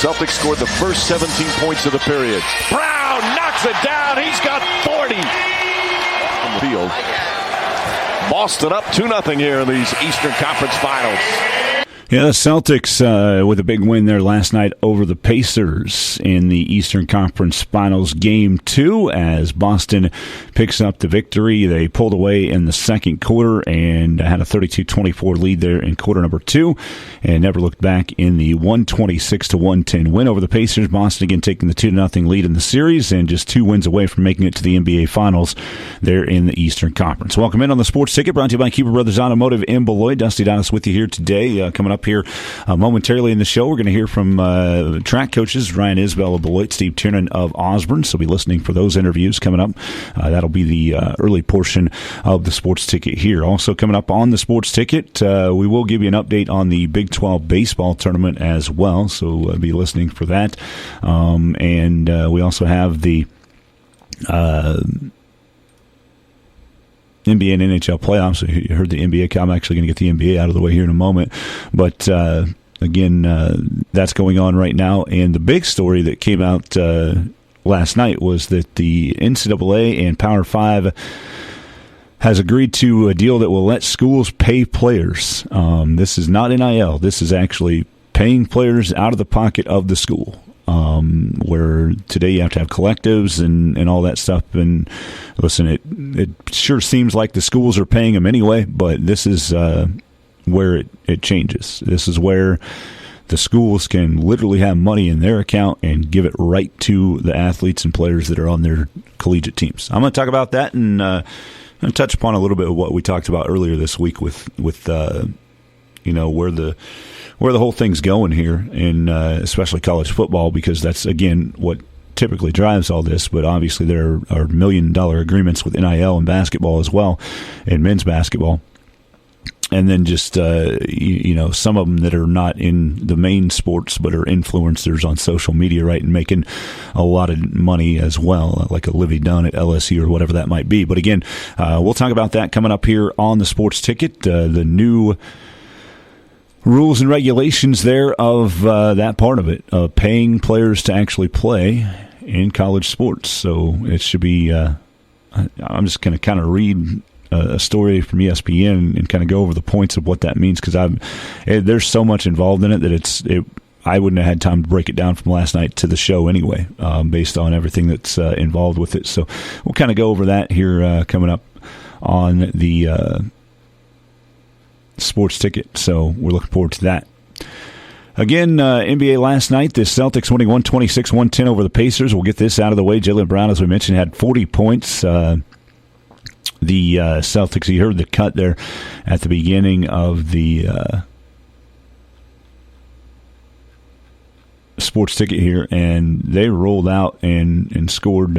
Celtics scored the first 17 points of the period. Brown knocks it down. He's got 40 from the field. Boston up 2-0 here in these Eastern Conference Finals. Yeah, the Celtics with a big win there last night over the Pacers in the Eastern Conference Finals Game 2 as Boston picks up the victory. They pulled away in the second quarter and had a 32-24 lead there in quarter number 2 and never looked back in the 126-110 win over the Pacers. Boston again taking the 2-0 lead in the series and just 2 wins away from making it to the NBA Finals there in the Eastern Conference. Welcome in on the Sports Ticket, brought to you by Keeper Brothers Automotive in Beloit. Dusty Donis with you here today. Coming up here momentarily in the show, we're going to hear from track coaches Ryan Isbell of Beloit, Steve Tiernan of Osborne. So be listening for those interviews coming up. That'll be the early portion of the Sports Ticket here. Also coming up on the Sports Ticket, we will give you an update on the Big 12 baseball tournament as well. So be listening for that. And we also have the NBA and NHL playoffs. So you heard the NBA. I'm actually going to get the NBA out of the way here in a moment. But again, that's going on right now. And the big story that came out last night was that the NCAA and Power 5 has agreed to a deal that will let schools pay players. This is not NIL. This is actually paying players out of the pocket of the school. Where today you have to have collectives and all that stuff. And listen, it sure seems like the schools are paying them anyway, but this is where it changes. This is where the schools can literally have money in their account and give it right to the athletes and players that are on their collegiate teams. I'm going to talk about that and touch upon a little bit of what we talked about earlier this week with where the whole thing's going here in especially college football, because that's, again, what typically drives all this. But obviously there are $1 million agreements with NIL and basketball as well, and men's basketball. And then just, some of them that are not in the main sports but are influencers on social media, right, and making a lot of money as well, like a Livy Dunn at LSU or whatever that might be. But again, we'll talk about that coming up here on the Sports Ticket, the new rules and regulations there of that part of it, paying players to actually play in college sports. So it should be, I'm just going to kind of read a story from ESPN and kind of go over the points of what that means, because there's so much involved in it that I wouldn't have had time to break it down from last night to the show anyway, based on everything that's involved with it. So we'll kind of go over that here coming up on the Sports Ticket. So we're looking forward to that. Again, NBA last night, the Celtics winning 126-110 over the Pacers. We'll get this out of the way. Jaylen Brown, as we mentioned, had 40 points. The Celtics, you heard the cut there at the beginning of the Sports Ticket here, and they rolled out and scored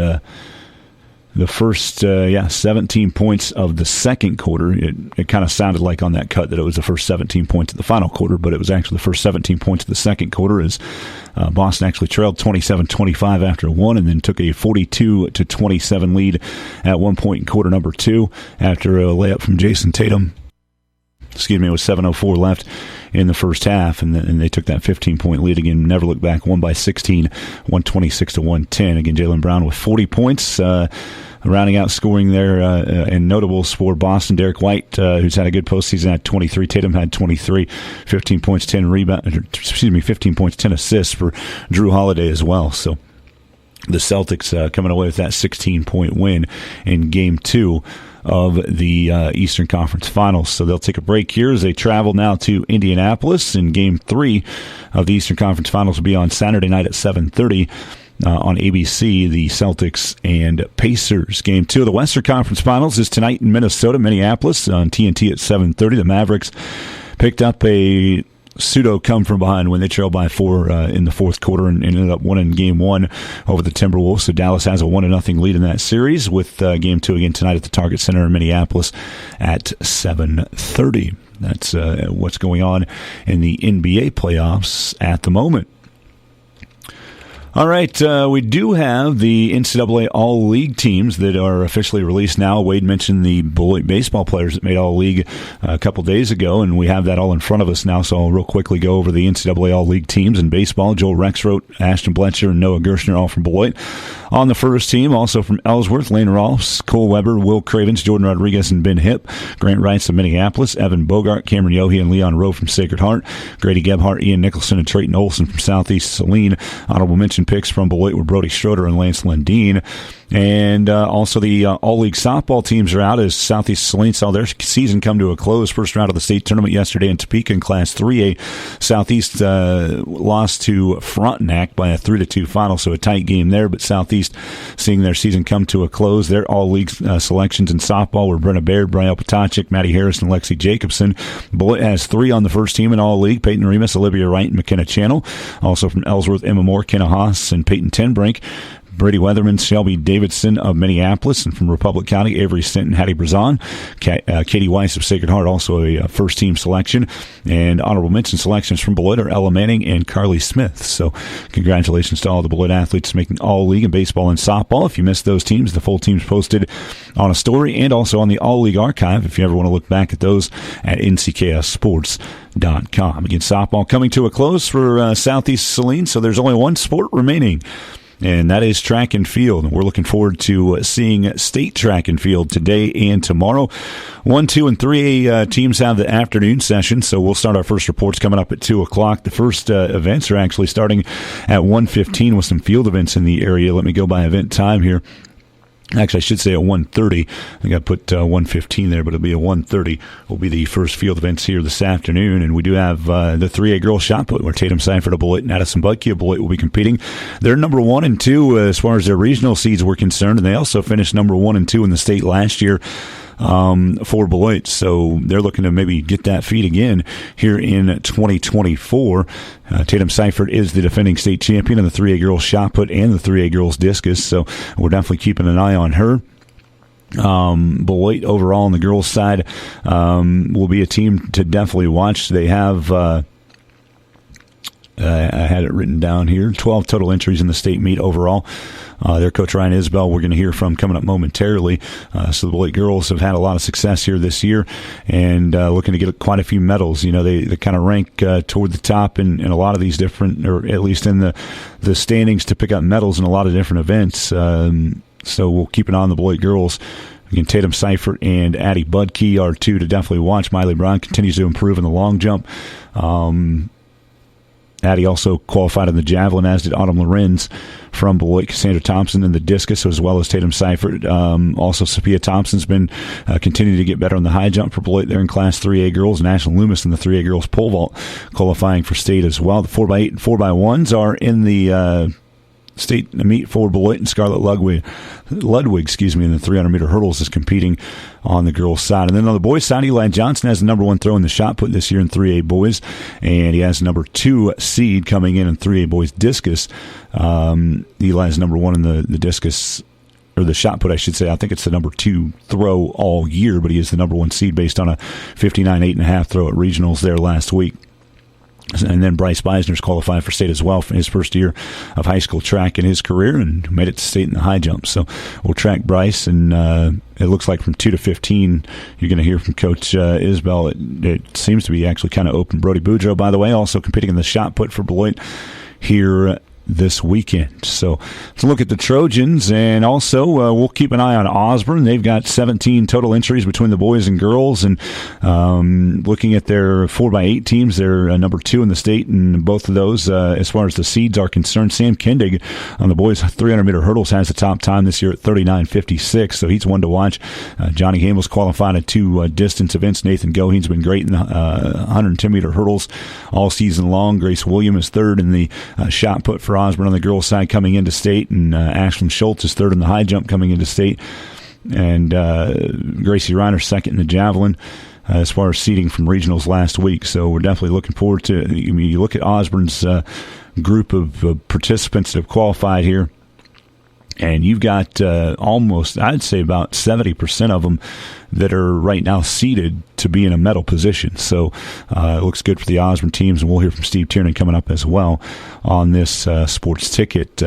the first 17 points of the second quarter. It kind of sounded like on that cut that it was the first 17 points of the final quarter, but it was actually the first 17 points of the second quarter, as Boston actually trailed 27-25 after one, and then took a 42-27 lead at one point in quarter number 2 after a layup from Jason Tatum. With 7:04 left in the first half, and they took that 15-point lead again. Never looked back, won by 16, 126-110. Again, Jaylen Brown with 40 points, rounding out scoring there, and notables for Boston. Derek White, who's had a good postseason, had 23. Tatum had 23, 15 points, 10 assists for Drew Holiday as well. So the Celtics coming away with that 16-point win in Game 2 of the Eastern Conference Finals. So they'll take a break here as they travel now to Indianapolis, and Game 3 of the Eastern Conference Finals will be on Saturday night at 7:30 on ABC, the Celtics and Pacers. Game 2 of the Western Conference Finals is tonight in Minnesota, on TNT at 7:30. The Mavericks picked up a pseudo come from behind when they trailed by 4 in the fourth quarter and ended up winning Game 1 over the Timberwolves. So Dallas has a 1-0 lead in that series, with Game 2 again tonight at the Target Center in Minneapolis at 7:30. That's what's going on in the NBA playoffs at the moment. All right, we do have the NCAA All-League teams that are officially released now. Wade mentioned the Beloit baseball players that made All-League a couple days ago, and we have that all in front of us now, so I'll real quickly go over the NCAA All-League teams in baseball. Joel Rexroth, Ashton Bletcher, and Noah Gershner, all from Beloit. On the first team, also from Ellsworth, Lane Rolfs, Cole Weber, Will Cravens, Jordan Rodriguez, and Ben Hipp. Grant Wrights of Minneapolis, Evan Bogart, Cameron Yohe, and Leon Rowe from Sacred Heart. Grady Gebhardt, Ian Nicholson, and Trayton Olson from Southeast Saline. Honorable mention picks from Beloit were Brody Schroeder and Lance Lundeen. And also the All-League softball teams are out as Southeast Saline saw their season come to a close. First round of the state tournament yesterday in Topeka in Class 3A. Southeast lost to Frontenac by a 3-2 final, so a tight game there. But Southeast seeing their season come to a close. Their All-League selections in softball were Brenna Baird, Brielle Potachik, Maddie Harris, and Lexi Jacobson. Beloit has 3 on the first team in All-League. Peyton Remus, Olivia Wright, and McKenna Channel. Also from Ellsworth, Emma Moore, Kenna Haas, and Peyton Tenbrink. Brady Weatherman, Shelby Davidson of Minneapolis, and from Republic County, Avery Stinton, Hattie Brazon. Katie Weiss of Sacred Heart, also a first-team selection. And honorable mention selections from Beloit are Ella Manning and Carly Smith. So congratulations to all the Beloit athletes making All-League in baseball and softball. If you missed those teams, the full team's posted on a story and also on the All-League archive if you ever want to look back at those at ncksports.com. Again, softball coming to a close for Southeast Saline, so there's only one sport remaining, and that is track and field. We're looking forward to seeing state track and field today and tomorrow. 1, 2, and 3A teams have the afternoon session, so we'll start our first reports coming up at 2 o'clock. The first events are actually starting at 1:15 with some field events in the area. Let me go by event time here. Actually, I should say at 1:30. I think I put 1:15 there, but it'll be at 1:30. Will be the first field events here this afternoon. And we do have the 3A girls shot put, where Tatum Seifert of Beloit and Addison Budke of Beloit will be competing. They're number 1 and 2 as far as their regional seeds were concerned, and they also finished number 1 and 2 in the state last year for Beloit. So they're looking to maybe get that feat again here in 2024. Tatum Seifert is the defending state champion in the 3A girls shot put and the 3A girls discus, so we're definitely keeping an eye on her. Beloit overall on the girls' side will be a team to definitely watch. They have I had it written down here, 12 total entries in the state meet overall. Their coach, Ryan Isbell, we're going to hear from coming up momentarily. So the Beloit girls have had a lot of success here this year and looking to get quite a few medals. You know, they kind of rank toward the top in a lot of these different, or at least in the standings to pick up medals in a lot of different events. So we'll keep an eye on the Beloit girls. Again, Tatum Seifert and Addie Budke are two to definitely watch. Miley Brown continues to improve in the long jump. Addie also qualified in the javelin, as did Autumn Lorenz from Beloit. Cassandra Thompson in the discus, as well as Tatum Seifert. Also, Sophia Thompson's been continuing to get better on the high jump for Beloit there in Class 3A girls. And Ashlyn Loomis in the 3A girls pole vault qualifying for state as well. The 4x8 and 4x1s are in the state meet for Beloit, and Scarlett Ludwig, in the 300-meter hurdles is competing on the girls' side. And then on the boys' side, Eli Johnson has the number 1 throw in the shot put this year in 3A boys, and he has the number 2 seed coming in 3A boys discus. Eli is number 1 in the discus, or the shot put, I should say. I think it's the number 2 throw all year, but he is the number 1 seed based on a 59.8.5 throw at regionals there last week. And then Bryce Beisner's qualified for state as well for his first year of high school track in his career and made it to state in the high jump. So we'll track Bryce, and it looks like from 2 to 15 you're going to hear from Coach Isbell. It seems to be actually kind of open. Brody Boudreaux, by the way, also competing in the shot put for Beloit here this weekend. So let's look at the Trojans, and also we'll keep an eye on Osborne. They've got 17 total entries between the boys and girls, and looking at their 4x8 teams, they're number 2 in the state in both of those as far as the seeds are concerned. Sam Kindig on the boys 300-meter hurdles has the top time this year at 39.56, so he's one to watch. Johnny Hamels qualified at 2 distance events. Nathan Goheen's been great in the 110-meter hurdles all season long. Grace William is 3rd in the shot put for Osborne on the girls' side coming into state, and Ashlyn Schultz is 3rd in the high jump coming into state, and Gracie Reiner 2nd in the javelin as far as seeding from regionals last week. So we're definitely looking forward to, I mean, you look at Osborne's group of participants that have qualified here. And you've got almost, I'd say about 70% of them that are right now seeded to be in a medal position. So it looks good for the Osborne teams, and we'll hear from Steve Tiernan coming up as well on this sports ticket.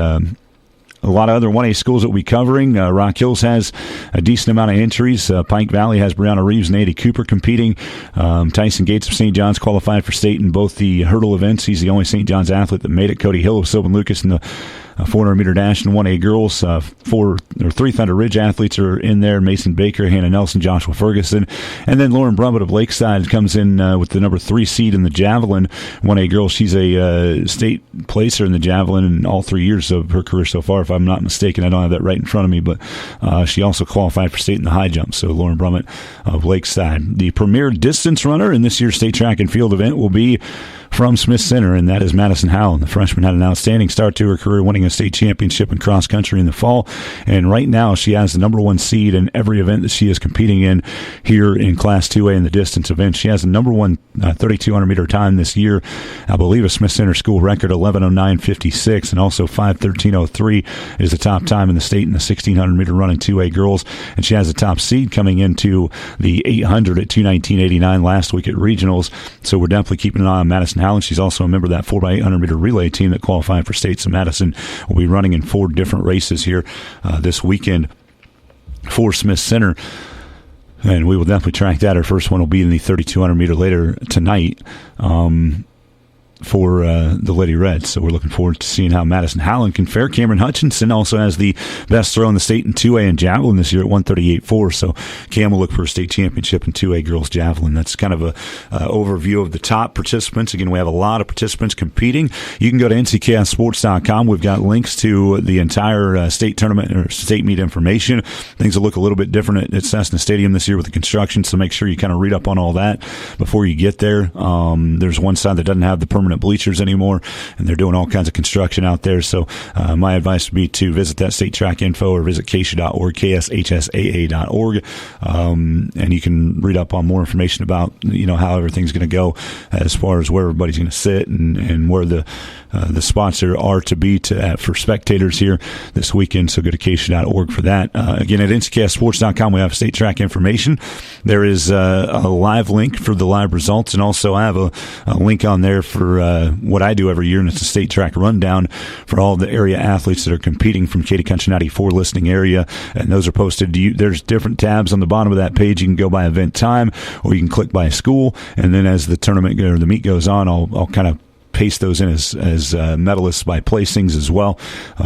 A lot of other 1A schools that we'll be covering. Rock Hills has a decent amount of entries. Pike Valley has Brianna Reeves and Eddie Cooper competing. Tyson Gates of St. John's qualified for state in both the hurdle events. He's the only St. John's athlete that made it. Cody Hill of Sylvan Lucas in the 400-meter dash and 1A girls. 3 Thunder Ridge athletes are in there. Mason Baker, Hannah Nelson, Joshua Ferguson. And then Lauren Brummett of Lakeside comes in with the number 3 seed in the javelin 1A girls. She's a state placer in the javelin in all 3 years of her career so far, if I'm not mistaken. I don't have that right in front of me, but she also qualified for state in the high jump. So Lauren Brummett of Lakeside. The premier distance runner in this year's state track and field event will be from Smith Center, and that is Madison Howland. The freshman had an outstanding start to her career, winning a state championship in cross country in the fall, and right now she has the number 1 seed in every event that she is competing in here in Class 2A in the distance event. She has the number 1 3,200 meter time this year. I believe a Smith Center school record 11:09:56, and also 5:13:03 is the top time in the state in the 1,600 meter run in 2A girls, and she has the top seed coming into the 800 at 2:19:89 last week at regionals. So we're definitely keeping an eye on Madison Howland. She's also a member of that 4x800 meter relay team that qualified for states. So Madison will be running in 4 different races here this weekend for Smith Center, and we will definitely track that. Her first one will be in the 3,200 meter later tonight for the Lady Reds. So we're looking forward to seeing how Madison Howland can fare. Cameron Hutchinson also has the best throw in the state in 2A and javelin this year at 138.4. So Cam will look for a state championship in 2A girls javelin. That's kind of a overview of the top participants. Again, we have a lot of participants competing. You can go to ncksports.com. We've got links to the entire state tournament or state meet information. Things will look a little bit different at Cessna Stadium this year with the construction, so make sure you kind of read up on all that before you get there. There's one side that doesn't have the permanent bleachers anymore, and they're doing all kinds of construction out there. So my advice would be to visit that state track info or visit KSHSAA.org, KSHSAA.org, and you can read up on more information about how everything's going to go as far as where everybody's going to sit and where the spots are to be for spectators here this weekend. So go to KSHSAA.org for that. Again, at NCKSports.com, we have state track information. There is a live link for the live results, and also I have a link on there for what I do every year, and it's a state track rundown for all the area athletes that are competing from Katy Country 94 listening area, and those are posted to you. There's different tabs on the bottom of that page. You can go by event time, or you can click by school, and then as the tournament or the meet goes on, I'll kind of paste those in as medalists by placings as well,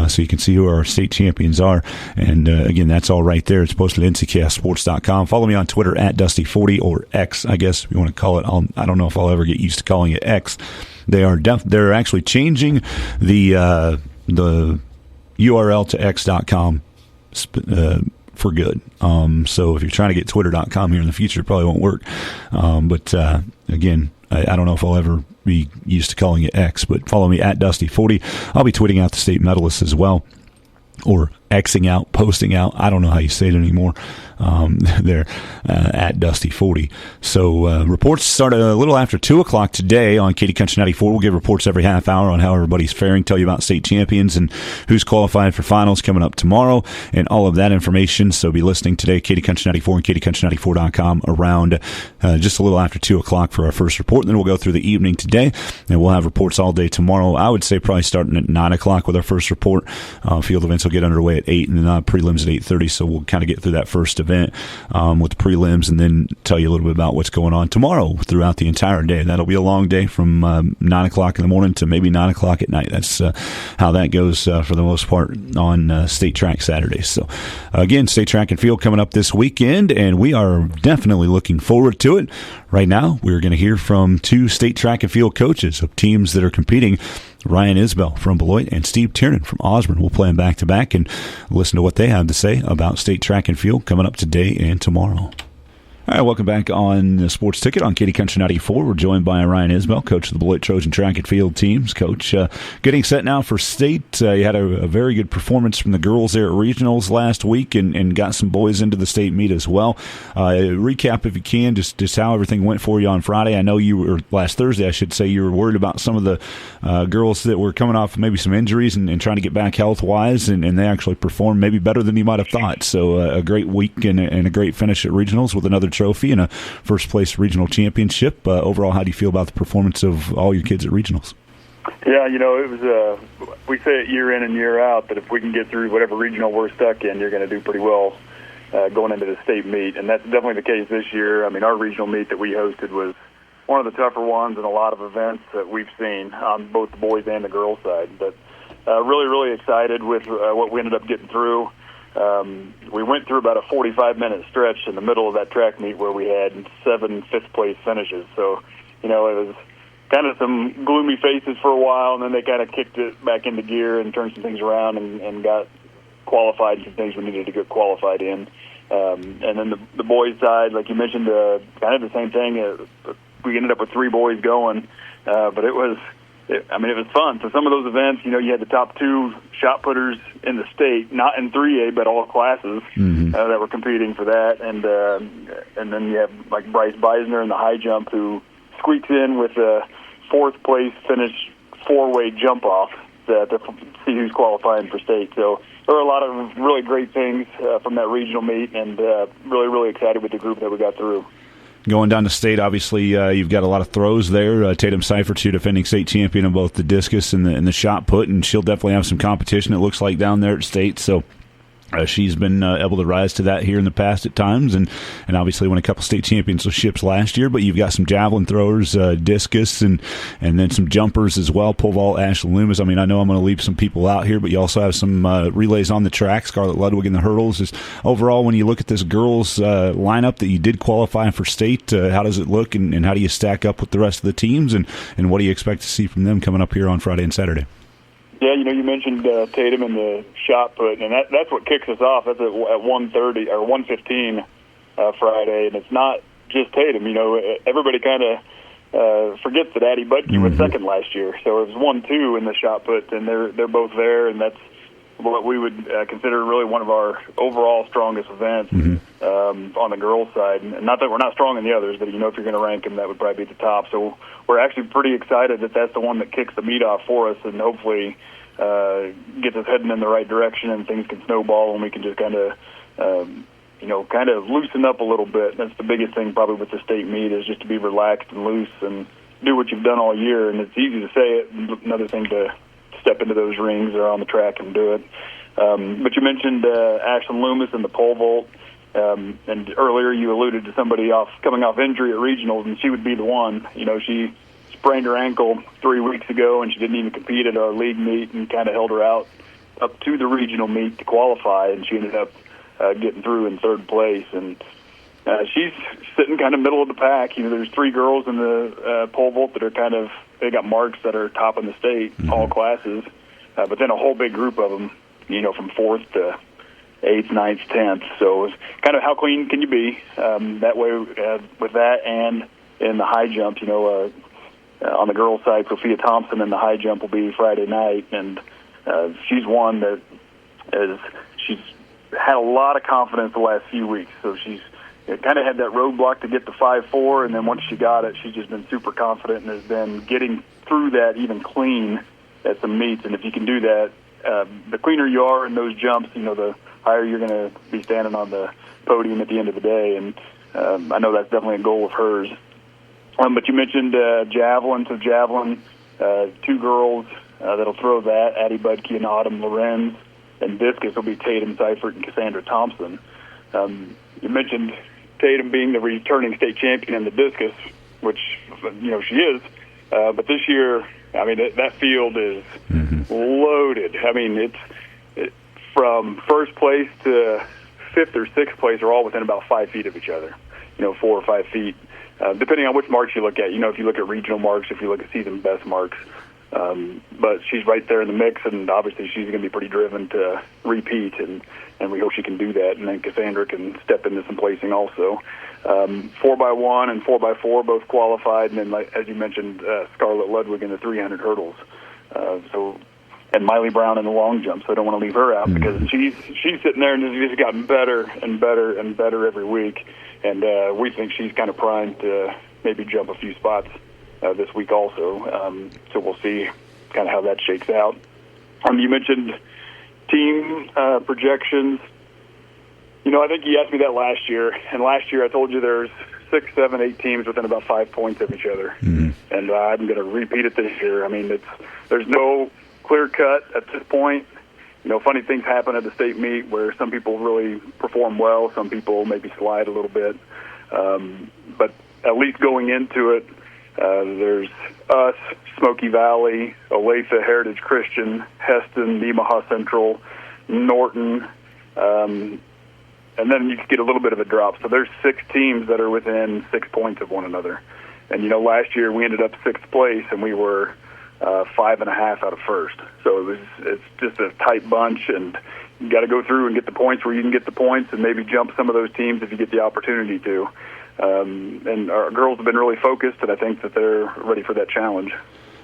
so you can see who our state champions are. And again, that's all right there. It's posted at ncksports.com. Follow me on Twitter at Dusty40, or X, I guess if you want to call it. I don't know if I'll ever get used to calling it X. They're actually changing the URL to x.com for good. So if you're trying to get twitter.com here in the future, it probably won't work. But again, I don't know if I'll ever be used to calling it X, but follow me at Dusty40. I'll be tweeting out the state medalists as well, or Xing out, posting out. I don't know how you say it anymore. They're at Dusty40. So reports start a little after 2 o'clock today on Katy Country 94. We'll give reports every half hour on how everybody's faring, tell you about state champions and who's qualified for finals coming up tomorrow, and all of that information. So be listening today, Katy Country 94 and KatyCountry94.com around just a little after 2 o'clock for our first report. And then we'll go through the evening today, and we'll have reports all day tomorrow. I would say probably starting at 9 o'clock with our first report. Field events will get underway at 8, and then prelims at 8:30. So we'll kind of get through that first event with the prelims, and then tell you a little bit about what's going on tomorrow throughout the entire day. That'll be a long day from 9 o'clock in the morning to maybe 9 o'clock at night. That's how that goes for the most part on State Track Saturdays. So again, State Track and Field coming up this weekend, and we are definitely looking forward to it. Right now, we're going to hear from 2 State Track and Field coaches of teams that are competing, Ryan Isbell from Beloit and Steve Tiernan from Osborne. We'll play them back-to-back and listen to what they have to say about State Track and Field coming up today and tomorrow. All right, welcome back on the Sports Ticket on Katy Country 94. We're joined by Ryan Isbell, coach of the Beloit Trojan track and field teams. Coach, getting set now for state. You had a very good performance from the girls there at regionals last week and got some boys into the state meet as well. Recap, if you can, just how everything went for you on Friday. I know last Thursday, I should say, you were worried about some of the girls that were coming off maybe some injuries and trying to get back health-wise, and they actually performed maybe better than you might have thought. So a great week and a great finish at regionals with another trophy and a first-place regional championship. Overall, how do you feel about the performance of all your kids at regionals? Yeah, it was, we say it year in and year out that if we can get through whatever regional we're stuck in, you're going to do pretty well going into the state meet. And that's definitely the case this year. I mean, our regional meet that we hosted was one of the tougher ones in a lot of events that we've seen on both the boys and the girls side. But really, really excited with what we ended up getting through. We went through about a 45-minute stretch in the middle of that track meet where we had 7 fifth-place finishes. So, it was kind of some gloomy faces for a while, and then they kind of kicked it back into gear and turned some things around and got qualified in some things we needed to get qualified in. And then the boys' side, like you mentioned, kind of the same thing. We ended up with 3 boys going, but it was fun. So some of those events, you had the top 2 shot putters in the state, not in 3A, but all classes that were competing for that. And then you have like Bryce Beisner in the high jump who squeaks in with a 4th place finish 4-way jump off to see who's qualifying for state. So there were a lot of really great things from that regional meet, and really, really excited with the group that we got through. Going down to state, obviously, you've got a lot of throws there. Tatum Seifert's your defending state champion in both the discus and the shot put, and she'll definitely have some competition, it looks like, down there at state. So she's been able to rise to that here in the past at times, and obviously won a couple state championships last year. But you've got some javelin throwers, discus, and then some jumpers as well. Pole vault, Ashley Loomis. I mean, I know I'm going to leave some people out here, but you also have some relays on the track. Scarlett Ludwig in the hurdles. Just overall, when you look at this girls lineup that you did qualify for state, how does it look, and how do you stack up with the rest of the teams, and what do you expect to see from them coming up here on Friday and Saturday? Yeah, you mentioned Tatum in the shot put, and that's what kicks us off. That's at 1:30 or 1:15 Friday, and it's not just Tatum. Everybody kind of forgets that Addie Budke was second last year, so it was 1-2 in the shot put, and they're both there, and that's what we would consider really one of our overall strongest events on the girls' side. And not that we're not strong in the others, but if you're going to rank them, that would probably be at the top. So we're actually pretty excited that that's the one that kicks the meet off for us, and hopefully gets us heading in the right direction, and things can snowball, and we can just kind of loosen up a little bit. That's the biggest thing probably with the state meet, is just to be relaxed and loose and do what you've done all year. And it's easy to say it, another thing to step into those rings or on the track and do it. But you mentioned Ashlyn Loomis and the pole vault, and earlier you alluded to somebody coming off injury at regionals, and she would be the one. She sprained her ankle 3 weeks ago, and she didn't even compete at our league meet, and kind of held her out up to the regional meet to qualify, and she ended up getting through in 3rd place. And she's sitting kind of middle of the pack. There's 3 girls in the pole vault that are they got marks that are top in the state, all classes, but then a whole big group of them, from 4th to 8th, 9th, 10th. So it's kind of how clean can you be that way with that. And in the high jump, on the girls' side, Sophia Thompson in the high jump will be Friday night, and she's one that she's had a lot of confidence the last few weeks. So she's kind of had that roadblock to get to 5.4, and then once she got it, she's just been super confident and has been getting through that even clean at some meets. And if you can do that, the cleaner you are in those jumps, the higher you're going to be standing on the podium at the end of the day. And I know that's definitely a goal of hers. But you mentioned javelin. So javelin, 2 girls that'll throw that, Addie Budke and Autumn Lorenz. And discus will be Tatum Seifert and Cassandra Thompson. You mentioned Tatum being the returning state champion in the discus, which, she is. But this year, that field is loaded. It's from 1st place to 5th or 6th place are all within about 5 feet of each other, 4 or 5 feet, depending on which marks you look at. If you look at regional marks, if you look at season best marks. But she's right there in the mix, and obviously she's going to be pretty driven to repeat, and we hope she can do that. And then Cassandra can step into some placing also. 4x1 and 4x4 both qualified, and then, like, as you mentioned, Scarlett Ludwig in the 300 hurdles. And Miley Brown in the long jump, so I don't want to leave her out because she's sitting there and has just gotten better and better and better every week. And we think she's kind of primed to maybe jump a few spots this week also. So we'll see kind of how that shakes out. You mentioned team projections. I think you asked me that last year, and last year I told you there's 6, 7, 8 teams within about 5 points of each other. And I'm going to repeat it this year. I mean, there's no clear cut at this point. Funny things happen at the state meet where some people really perform well, some people maybe slide a little bit. But at least going into it, there's us, Smoky Valley, Olathe Heritage Christian, Heston, Nemaha Central, Norton, and then you get a little bit of a drop. So there's 6 teams that are within 6 points of one another. And, last year we ended up 6th place, and we were 5.5 out of first. So it's just a tight bunch, and you got to go through and get the points where you can get the points and maybe jump some of those teams if you get the opportunity to. And our girls have been really focused, and I think that they're ready for that challenge.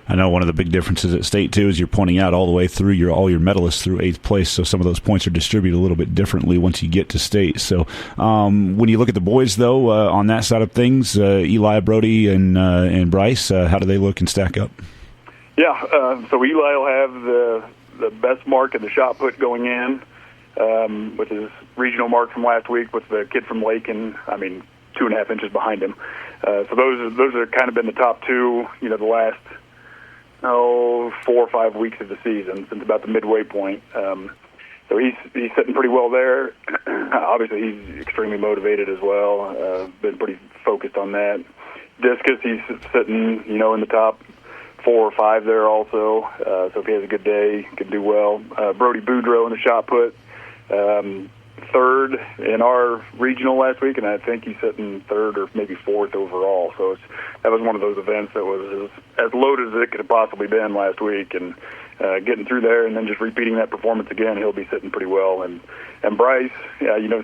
I know one of the big differences at state, too, is you're pointing out all the way through all your medalists through 8th place, so some of those points are distributed a little bit differently once you get to state. So when you look at the boys, though, on that side of things, Eli, Brody, and Bryce, how do they look and stack up? Yeah, so Eli will have the best mark in the shot put going in with his regional mark from last week with the kid from Lakin, 2.5 inches behind him. So those are kind of been the top two, the last 4 or 5 weeks of the season since about the midway point. So he's sitting pretty well there. Obviously, he's extremely motivated as well. Been pretty focused on that. Discus, he's sitting, in the top 4 or 5 there also. So if he has a good day, he can do well. Brody Boudreaux in the shot put. 3rd in our regional last week, and I think he's sitting 3rd or maybe 4th overall. So that was one of those events that was as loaded as it could have possibly been last week, and getting through there and then just repeating that performance again, he'll be sitting pretty well. And Bryce,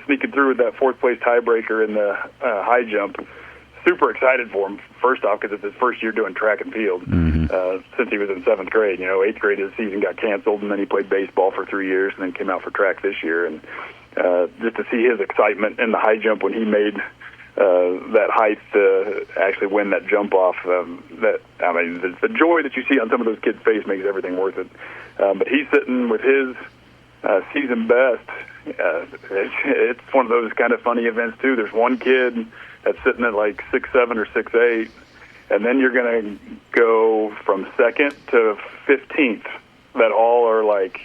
sneaking through with that 4th place tiebreaker in the high jump, super excited for him, first off, because it's his first year doing track and field since he was in 7th grade. 8th grade, his season got canceled, and then he played baseball for 3 years and then came out for track this year. And just to see his excitement in the high jump when he made that height to actually win that jump off, the joy that you see on some of those kids' face makes everything worth it. But he's sitting with his season best. It's one of those kind of funny events, too. There's one kid that's sitting at like 6'7" or 6'8", and then you're going to go from 2nd to 15th that all are like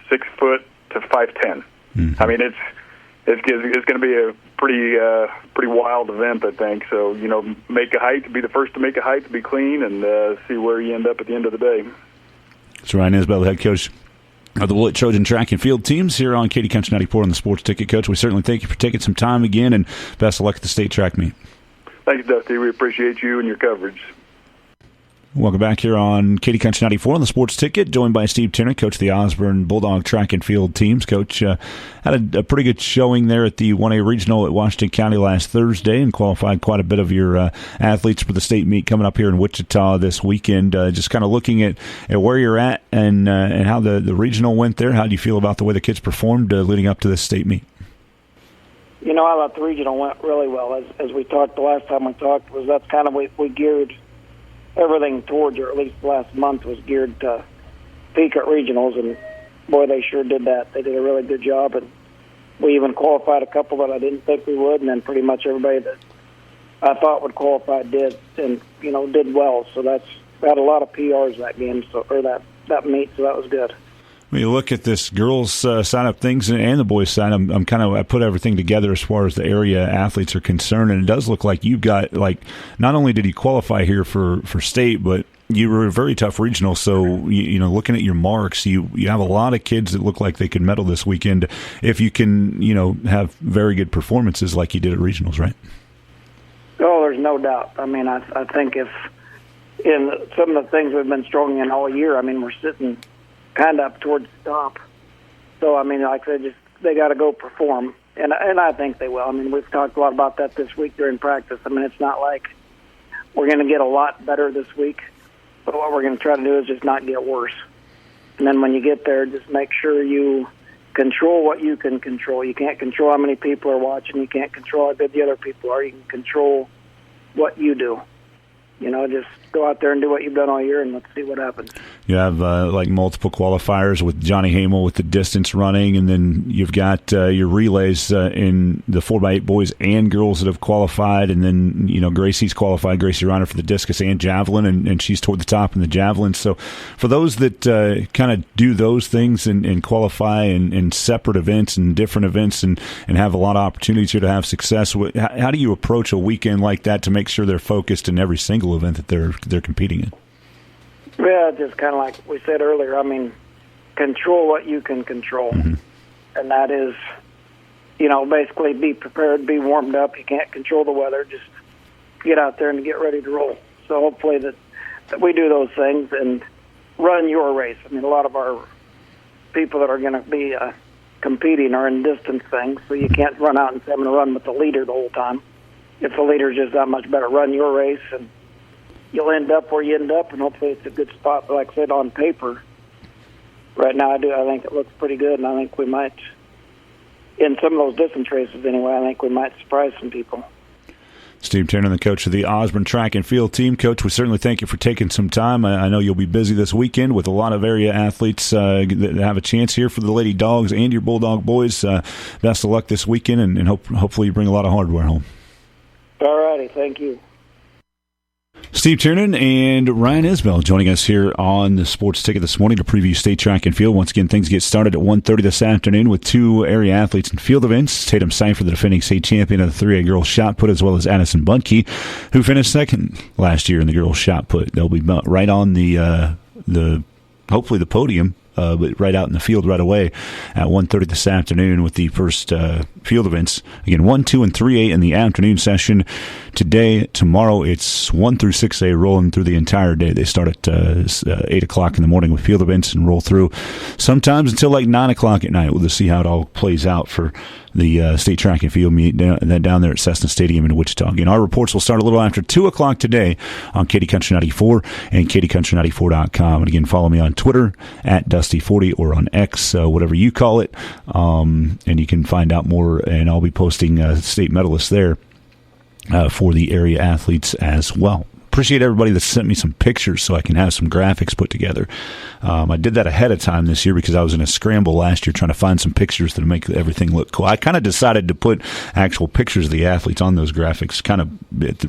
6 foot to 5'10". It's going to be a pretty wild event, I think. So, make a height, be the first to make a height, to be clean, and see where you end up at the end of the day. It's Ryan Isbell, the head coach of the Beloit Trojan track and field teams here on Katy Country 94 on the Sports Ticket. Coach, we certainly thank you for taking some time again, and best of luck at the state track meet. Thanks, Dusty. We appreciate you and your coverage. Welcome back here on Katy Country 94 on the Sports Ticket, joined by Steve Tiernan, coach of the Osborne Bulldog track and field teams. Coach had a pretty good showing there at the 1A Regional at Washington County last Thursday and qualified quite a bit of your athletes for the state meet coming up here in Wichita this weekend. Just kind of looking at where you're at and how the regional went there. How do you feel about the way the kids performed leading up to this state meet? I thought the regional went really well. As we talked the last time we talked, that's kind of we geared everything towards, or at least the last month was geared to peak at regionals, and boy, they sure did that. They did a really good job, and we even qualified a couple that I didn't think we would, and then pretty much everybody that I thought would qualify did, and did well. So we had a lot of PRs that game, or that meet, so that was good. When you look at this girls' side of things and the boys' side, I put everything together as far as the area athletes are concerned, and it does look like you've got, not only did you qualify here for state, but you were a very tough regional. So, looking at your marks, you have a lot of kids that look like they could medal this weekend if you can, have very good performances like you did at regionals, right? Oh, there's no doubt. I think if in some of the things we've been strong in all year. I mean, we're sitting kind of up towards the top. So, I mean, like I said, they got to go perform, and I think they will. I mean, we've talked a lot about that this week during practice. I mean, it's not like we're going to get a lot better this week, but what we're going to try to do is just not get worse. And then when you get there, just make sure you control what you can control. You can't control how many people are watching. You can't control how good the other people are. You can control what you do. You know, just go out there and do what you've done all year, and let's see what happens. You have like multiple qualifiers with Johnny Hamel with the distance running, and then you've got your relays in the 4x8 boys and girls that have qualified, and then, you know, Gracie's qualified, Gracie Reiner for the discus and javelin, and she's toward the top in the javelin. So for those that kind of do those things and qualify in separate events and different events and have a lot of opportunities here to have success, how do you approach a weekend like that to make sure they're focused in every single event that they're competing in? Yeah, just kind of like we said earlier. I mean, control what you can control, and that is, you know, basically be prepared, be warmed up. You can't control the weather. Just get out there and get ready to roll. So hopefully that we do those things and run your race. I mean, a lot of our people that are going to be competing are in distance things, so you can't run out and say, I'm going to run with the leader the whole time. If the leader's just that much better, run your race, and you'll end up where you end up, and hopefully it's a good spot. But like I said, on paper, right now I think it looks pretty good, and I think we might, in some of those distance races anyway, I think we might surprise some people. Steve Tiernan, the coach of the Osborne track and field team. Coach, we certainly thank you for taking some time. I know you'll be busy this weekend with a lot of area athletes that have a chance here for the Lady Dogs and your Bulldog boys. Best of luck this weekend, and hopefully you bring a lot of hardware home. All righty, thank you. Steve Tiernan and Ryan Isbell joining us here on the Sports Ticket this morning to preview state track and field. Once again, things get started at 1:30 this afternoon with two area athletes in field events. Tatum Seifert, the defending state champion of the 3A girls shot put, as well as Addison Bunke, who finished second last year in the girls shot put. They'll be right on the hopefully the podium, but right out in the field right away at 1:30 this afternoon with the first field events. Again, 1, 2, and 3A in the afternoon session today. Tomorrow it's 1 through 6A rolling through the entire day. They start at 8 o'clock in the morning with field events and roll through sometimes until like 9 o'clock at night. We'll just see how it all plays out for the state track and field meet down there at Cessna Stadium in Wichita. Again, our reports will start a little after 2 o'clock today on Katy Country 94 and KatyCountry94.com. And again, follow me on Twitter at Dusty40 or on X, whatever you call it. And you can find out more, and I'll be posting state medalists there for the area athletes as well. Appreciate everybody that sent me some pictures so I can have some graphics put together. I did that ahead of time this year because I was in a scramble last year trying to find some pictures that make everything look cool. I kind of decided to put actual pictures of the athletes on those graphics kind of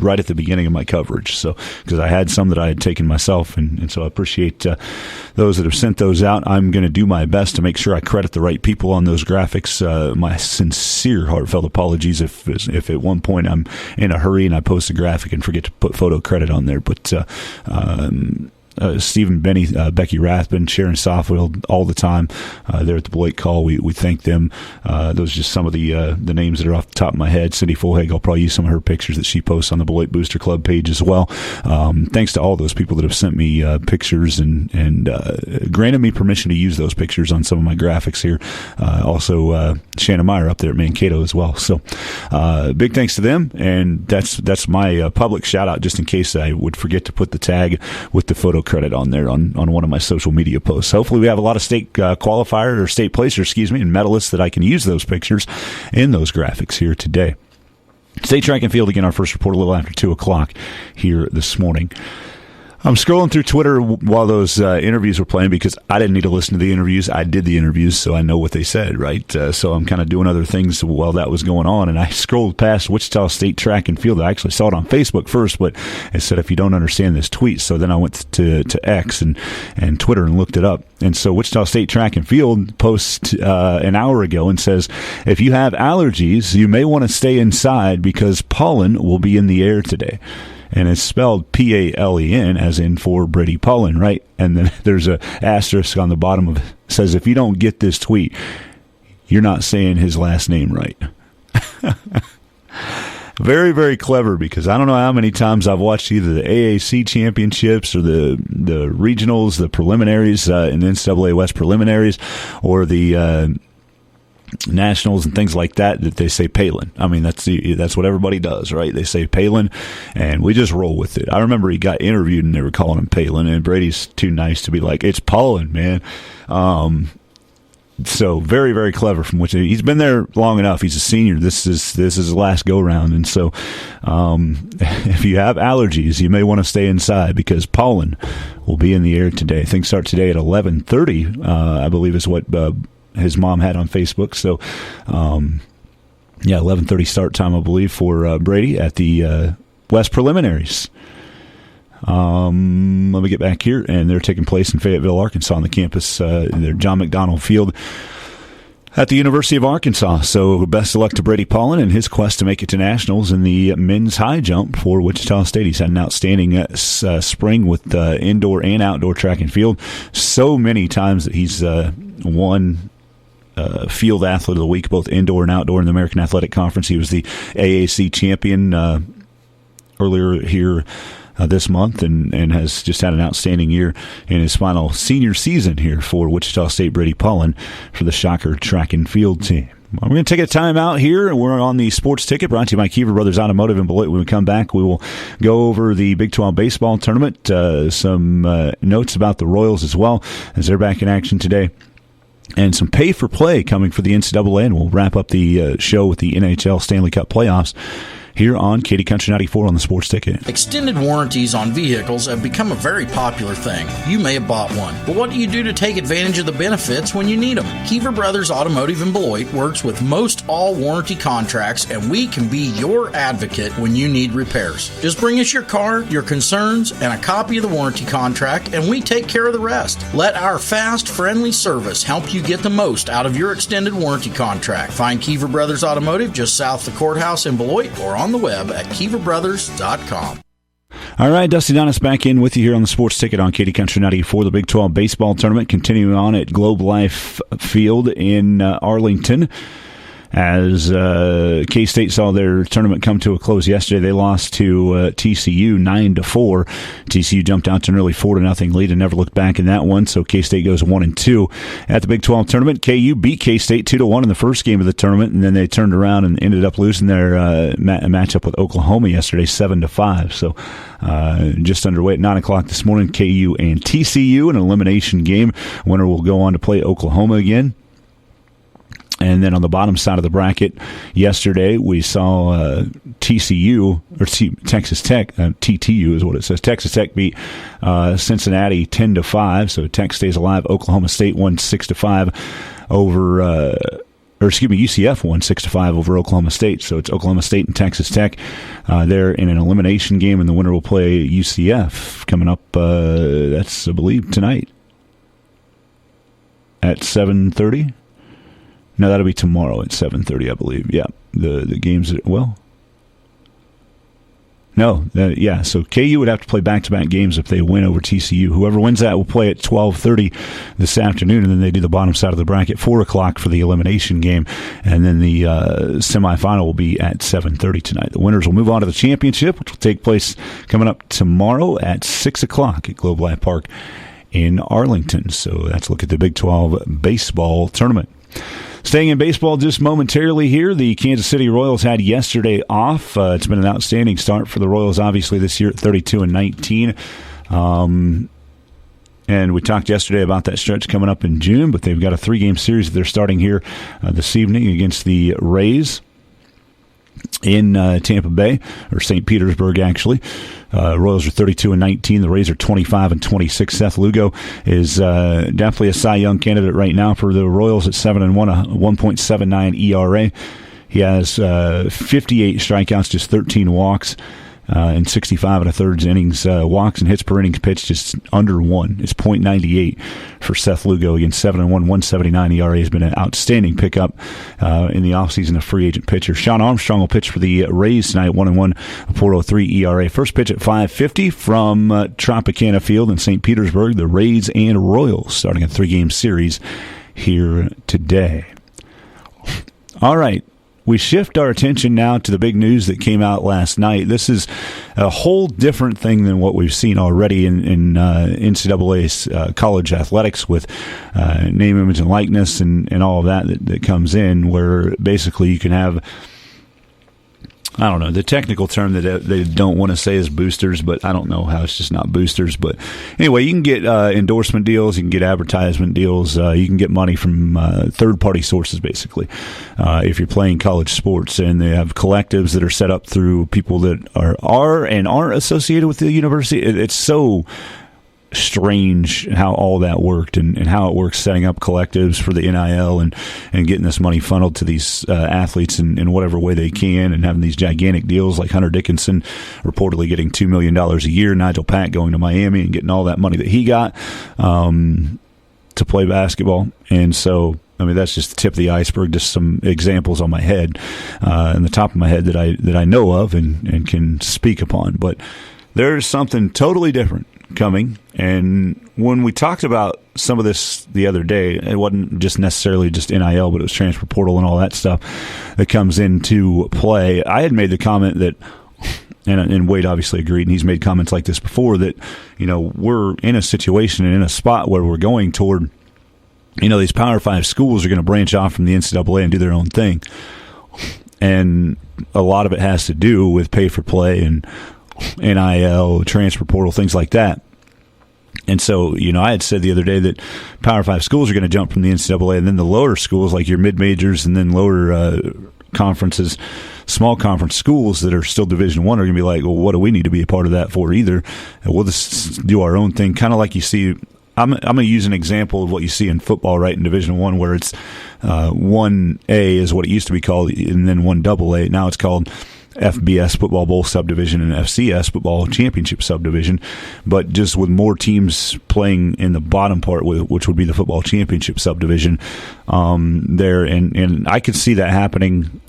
right at the beginning of my coverage, so because I had some that I had taken myself, and so I appreciate those that have sent those out. I'm going to do my best to make sure I credit the right people on those graphics. My sincere, heartfelt apologies if at one point I'm in a hurry and I post a graphic and forget to put photo credit on there, but Stephen Benny, Becky Rathbun, Sharon Softfield, all the time there at the Beloit Call. We thank them. Those are just some of the names that are off the top of my head. Cindy Fulhag, I'll probably use some of her pictures that she posts on the Beloit Booster Club page as well. Thanks to all those people that have sent me pictures and granted me permission to use those pictures on some of my graphics here. Also, Shannon Meyer up there at Mankato as well. So big thanks to them, and that's my public shout out, just in case I would forget to put the tag with the photo credit on there on one of my social media posts. Hopefully we have a lot of state qualifiers or state placers, and medalists that I can use those pictures in those graphics here today. State track and field, again, our first report a little after 2 o'clock here this morning. I'm scrolling through Twitter while those interviews were playing because I didn't need to listen to the interviews. I did the interviews, so I know what they said, right? So I'm kind of doing other things while that was going on, and I scrolled past Wichita State Track and Field. I actually saw it on Facebook first, but it said, if you don't understand this, tweet. So then I went to X and Twitter and looked it up. And so Wichita State Track and Field posts an hour ago and says, if you have allergies, you may want to stay inside because pollen will be in the air today. And it's spelled P-A-L-E-N, as in for Brady Pollen, right? And then there's a asterisk on the bottom of it. Says, if you don't get this tweet, you're not saying his last name right. Very, very clever, because I don't know how many times I've watched either the AAC championships or the regionals, the preliminaries in the NCAA West preliminaries, or the nationals and things like that they say Palin. I mean, that's what everybody does, right? They say Palin, and we just roll with it. I remember he got interviewed and they were calling him Palin, and Brady's too nice to be like, it's Palin, man. So very, very clever from which he's been there long enough. He's a senior. This is his last go round, and so if you have allergies, you may want to stay inside, because pollen will be in the air today. Things start today at 11:30. I believe is what his mom had on Facebook. So 11:30 start time, I believe, for Brady at the West preliminaries. Let me get back here, and they're taking place in Fayetteville, Arkansas, on the campus, their John McDonald Field at the University of Arkansas. So best of luck to Brady Pollen and his quest to make it to nationals in the men's high jump for Wichita State. He's had an outstanding spring with indoor and outdoor track and field. So many times that he's won Field Athlete of the Week, both indoor and outdoor, in the American Athletic Conference. He was the AAC champion earlier here this month, and has just had an outstanding year in his final senior season here for Wichita State. Brady Pollen for the Shocker track and field team. We're going to take a time out here, and we're on the Sports Ticket, brought to you by Kiever Brothers Automotive in Beloit. When we come back, we will go over the Big 12 baseball tournament, some notes about the Royals as well, as they're back in action today, and some pay-for-play coming for the NCAA, and we'll wrap up the show with the NHL Stanley Cup playoffs here on Katy Country 94 on the Sports Ticket. Extended warranties on vehicles have become a very popular thing. You may have bought one, but what do you do to take advantage of the benefits when you need them? Kiever Brothers Automotive in Beloit works with most all warranty contracts, and we can be your advocate when you need repairs. Just bring us your car, your concerns, and a copy of the warranty contract, and we take care of the rest. Let our fast, friendly service help you get the most out of your extended warranty contract. Find Kiever Brothers Automotive just south of the courthouse in Beloit, or on the web at KieverBrothers.com. All right, Dusty Donis back in with you here on the Sports Ticket on Katy Country 94. The Big 12 baseball tournament continuing on at Globe Life Field in Arlington. As K-State saw their tournament come to a close yesterday, they lost to TCU 9-4. TCU jumped out to an early 4-0 lead and never looked back in that one. So K-State goes 1-2 at the Big 12 tournament. KU beat K-State 2-1 in the first game of the tournament, and then they turned around and ended up losing their matchup with Oklahoma yesterday 7-5. So just underway at 9:00 this morning. KU and TCU, an elimination game. Winner will go on to play Oklahoma again. And then on the bottom side of the bracket, yesterday we saw TCU, or Texas Tech, TTU is what it says. Texas Tech beat Cincinnati 10-5, so Tech stays alive. Oklahoma State won 6-5 over, UCF won 6-5 over Oklahoma State. So it's Oklahoma State and Texas Tech. They're in an elimination game, and the winner will play UCF coming up. That's, I believe, tonight at 7:30. No, that'll be tomorrow at 7:30, I believe. Yeah, the games. So KU would have to play back-to-back games if they win over TCU. Whoever wins that will play at 12:30 this afternoon, and then they do the bottom side of the bracket 4:00 for the elimination game, and then the semifinal will be at 7:30 tonight. The winners will move on to the championship, which will take place coming up tomorrow at 6:00 at Globe Life Park in Arlington. So that's a look at the Big 12 baseball tournament. Staying in baseball just momentarily here, the Kansas City Royals had yesterday off. It's been an outstanding start for the Royals, obviously, this year at 32-19. And we talked yesterday about that stretch coming up in June, but they've got a 3-game series that they're starting here this evening against the Rays in Tampa Bay, or St. Petersburg, actually. Royals are 32-19. The Rays are 25-26. Seth Lugo is definitely a Cy Young candidate right now for the Royals at 7-1, a 1.79 ERA. He has 58 strikeouts, just 13 walks, and 65 1/3 innings. Walks and hits per innings pitched just under 1. It's .98 for Seth Lugo against 7-1, 1.79 ERA. Has been an outstanding pickup in the offseason, a free agent pitcher. Sean Armstrong will pitch for the Rays tonight, 1-1, a .403 ERA. First pitch at 5:50 from Tropicana Field in St. Petersburg. The Rays and Royals starting a 3-game series here today. All right. we shift our attention now to the big news that came out last night. This is a whole different thing than what we've seen already in NCAA's college athletics with name, image, and likeness and all of that comes in, where basically you can have, I don't know, the technical term that they don't want to say is boosters, but I don't know how it's just not boosters. But anyway, you can get endorsement deals, you can get advertisement deals, you can get money from third-party sources, basically, if you're playing college sports. And they have collectives that are set up through people that are and aren't associated with the university. It's so strange how all that worked and how it works, setting up collectives for the NIL and getting this money funneled to these athletes in whatever way they can, and having these gigantic deals like Hunter Dickinson reportedly getting $2 million a year, Nigel Pack going to Miami and getting all that money that he got to play basketball. And so, I mean, that's just the tip of the iceberg, just some examples on my head, in the top of my head that I know of and can speak upon. But there's something totally different coming. And when we talked about some of this the other day, it wasn't just necessarily just NIL, but it was transfer portal and all that stuff that comes into play. I had made the comment that, and Wade obviously agreed, and he's made comments like this before, that, you know, we're in a situation and in a spot where we're going toward, you know, these Power 5 schools are going to branch off from the NCAA and do their own thing. And a lot of it has to do with pay for play and NIL, transfer portal, things like that. And so, you know, I had said the other day that Power 5 schools are going to jump from the NCAA, and then the lower schools, like your mid-majors and then lower conferences, small conference schools that are still Division I, are going to be like, well, what do we need to be a part of that for either? And we'll just do our own thing, kind of like you see. I'm going to use an example of what you see in football, right, in Division I, where it's 1A is what it used to be called, and then 1AA. Now it's called FBS Football Bowl Subdivision and FCS Football Championship Subdivision, but just with more teams playing in the bottom part, which would be the Football Championship Subdivision there. And I could see that happening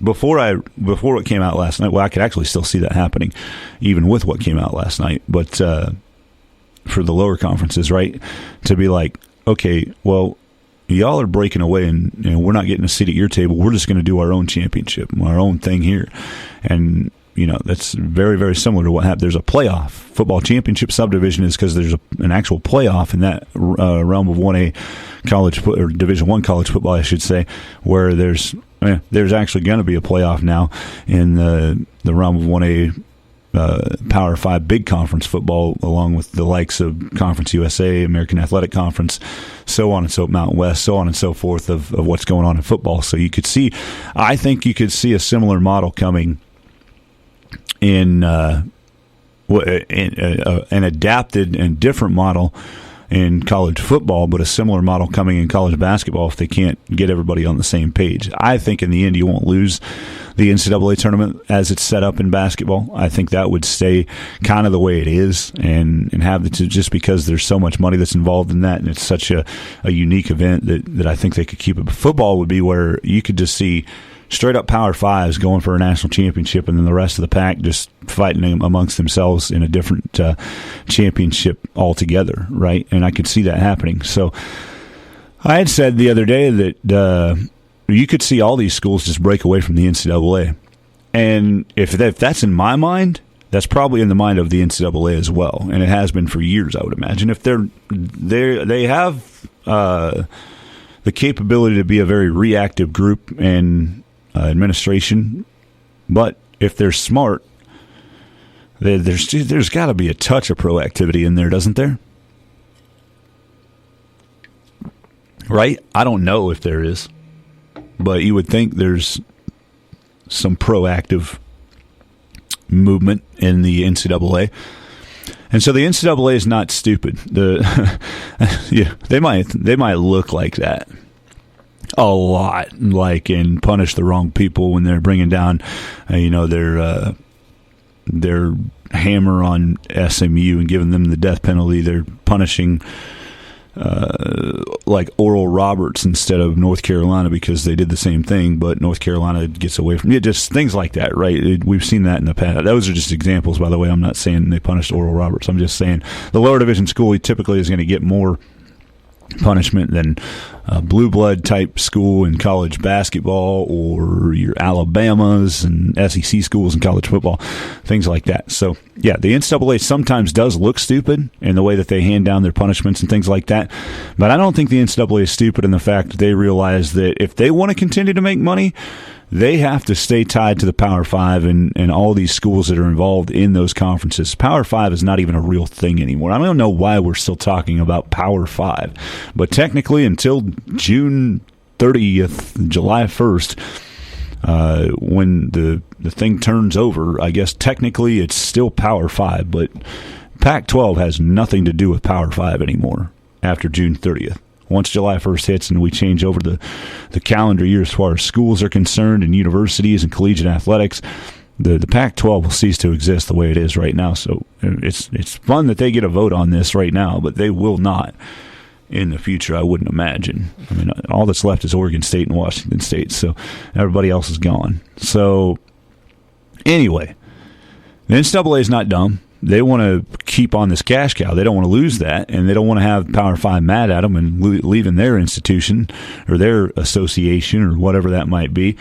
before it came out last night. Well, I could actually still see that happening even with what came out last night. But for the lower conferences, right, to be like, okay, well, y'all are breaking away and we're not getting a seat at your table. We're just going to do our own championship, our own thing here. And, you know, that's very, very similar to what happened. There's a playoff. Football championship subdivision is because there's an actual playoff in that realm of 1A college or Division I college football, I should say, where there's actually going to be a playoff now in the realm of 1A Power 5 big conference football, along with the likes of Conference USA, American Athletic Conference, so on and so Mountain West, so on and so forth of what's going on in football. So I think you could see a similar model coming in an adapted and different model in college football, but a similar model coming in college basketball if they can't get everybody on the same page. I think in the end you won't lose the NCAA tournament as it's set up in basketball. I think that would stay kind of the way it is and have just because there's so much money that's involved in that, and it's such a unique event that I think they could keep it. But football would be where you could just see straight up Power 5s going for a national championship, and then the rest of the pack just fighting amongst themselves in a different championship altogether, right? And I could see that happening. So I had said the other day that you could see all these schools just break away from the NCAA. And if that's in my mind, that's probably in the mind of the NCAA as well, and it has been for years, I would imagine. If they have the capability to be a very reactive group and administration, but if they're smart, there's got to be a touch of proactivity in there, doesn't there? Right? I don't know if there is, but you would think there's some proactive movement in the NCAA. And so the NCAA is not stupid. They might look like that a lot, like, and punish the wrong people when they're bringing down, their hammer on SMU and giving them the death penalty. They're punishing like Oral Roberts instead of North Carolina because they did the same thing, but North Carolina gets away from it. Just things like that, right? We've seen that in the past. Those are just examples, by the way. I'm not saying they punished Oral Roberts. I'm just saying the lower division school typically is going to get more punishment than a blue blood type school in college basketball or your Alabamas and SEC schools in college football, things like that. So, yeah, the NCAA sometimes does look stupid in the way that they hand down their punishments and things like that. But I don't think the NCAA is stupid in the fact that they realize that if they want to continue to make money, they have to stay tied to the Power Five and all these schools that are involved in those conferences. Power Five is not even a real thing anymore. I don't know why we're still talking about Power Five, but technically until June 30th, July 1st, when the thing turns over, I guess technically it's still Power Five, but Pac-12 has nothing to do with Power Five anymore after June 30th. Once July 1st hits and we change over the calendar year as far as schools are concerned and universities and collegiate athletics, the Pac-12 will cease to exist the way it is right now. So it's fun that they get a vote on this right now, but they will not in the future, I wouldn't imagine. I mean, all that's left is Oregon State and Washington State, so everybody else is gone. So anyway, the NCAA is not dumb. They want to keep on this cash cow. They don't want to lose that, and they don't want to have Power 5 mad at them and leaving their institution or their association or whatever that might be.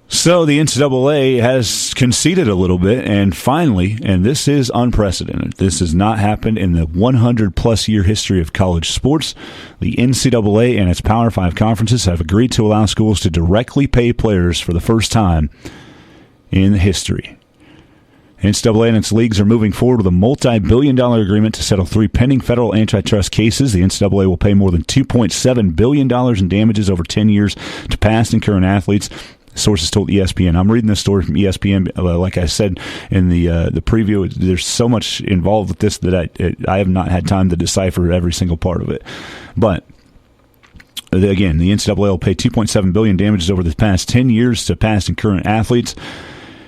So the NCAA has conceded a little bit, and finally, and this is unprecedented, this has not happened in the 100-plus year history of college sports, the NCAA and its Power 5 conferences have agreed to allow schools to directly pay players for the first time in history. NCAA and its leagues are moving forward with a multi-billion-dollar agreement to settle 3 pending federal antitrust cases. The NCAA will pay more than $2.7 billion in damages over 10 years to past and current athletes. Sources told ESPN. I'm reading this story from ESPN. Like I said in the preview, there's so much involved with this that I have not had time to decipher every single part of it. But again, the NCAA will pay $2.7 billion damages over the past 10 years to past and current athletes.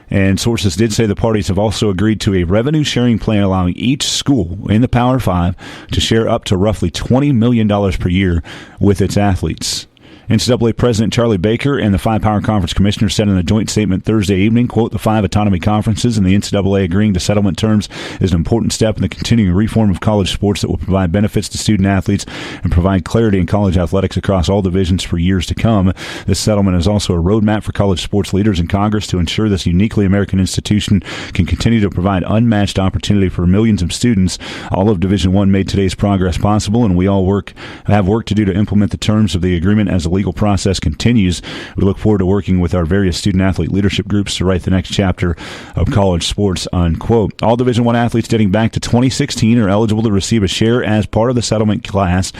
And sources did say the parties have also agreed to a revenue-sharing plan allowing each school in the Power 5 to share up to roughly $20 million per year with its athletes. NCAA President Charlie Baker and the 5 Power Conference commissioners said in a joint statement Thursday evening, quote, the 5 autonomy conferences and the NCAA agreeing to settlement terms is an important step in the continuing reform of college sports that will provide benefits to student athletes and provide clarity in college athletics across all divisions for years to come. This settlement is also a roadmap for college sports leaders in Congress to ensure this uniquely American institution can continue to provide unmatched opportunity for millions of students. All of Division I made today's progress possible, and we all have work to do to implement the terms of the agreement as the legal process continues. We look forward to working with our various student-athlete leadership groups to write the next chapter of college sports, unquote. All Division I athletes dating back to 2016 are eligible to receive a share as part of the settlement class.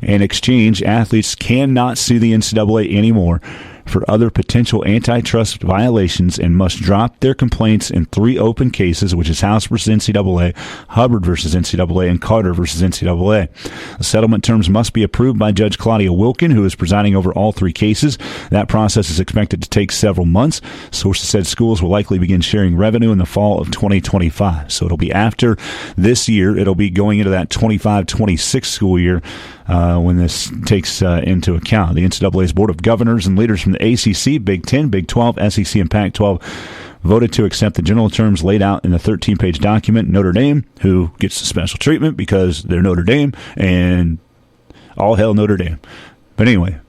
In exchange, athletes cannot sue the NCAA anymore for other potential antitrust violations and must drop their complaints in 3 open cases, which is House versus NCAA, Hubbard versus NCAA, and Carter versus NCAA. The settlement terms must be approved by Judge Claudia Wilkin, who is presiding over all 3 cases. That process is expected to take several months. Sources said schools will likely begin sharing revenue in the fall of 2025. So it'll be after this year. It'll be going into that 25-26 school year when this takes into account. The NCAA's Board of Governors and leaders from the ACC, Big 10, Big 12, SEC, and Pac-12 voted to accept the general terms laid out in the 13-page document. Notre Dame, who gets the special treatment because they're Notre Dame, and all hail Notre Dame. But anyway,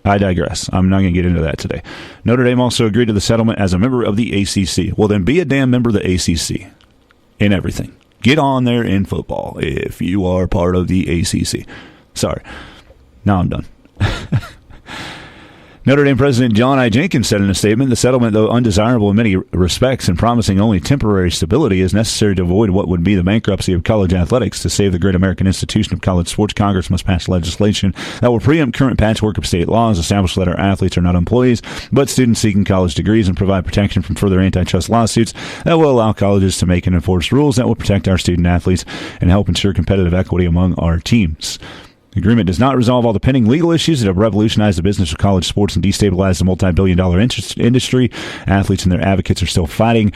I digress. I'm not going to get into that today. Notre Dame also agreed to the settlement as a member of the ACC. Well, then be a damn member of the ACC in everything. Get on there in football if you are part of the ACC. Sorry. Now I'm done. Notre Dame President John I. Jenkins said in a statement, the settlement, though undesirable in many respects and promising only temporary stability, is necessary to avoid what would be the bankruptcy of college athletics. To save the great American institution of college sports, Congress must pass legislation that will preempt current patchwork of state laws, establish that our athletes are not employees, but students seeking college degrees, and provide protection from further antitrust lawsuits that will allow colleges to make and enforce rules that will protect our student athletes and help ensure competitive equity among our teams. The agreement does not resolve all the pending legal issues that have revolutionized the business of college sports and destabilized the multi-billion-dollar industry. Athletes and their advocates are still fighting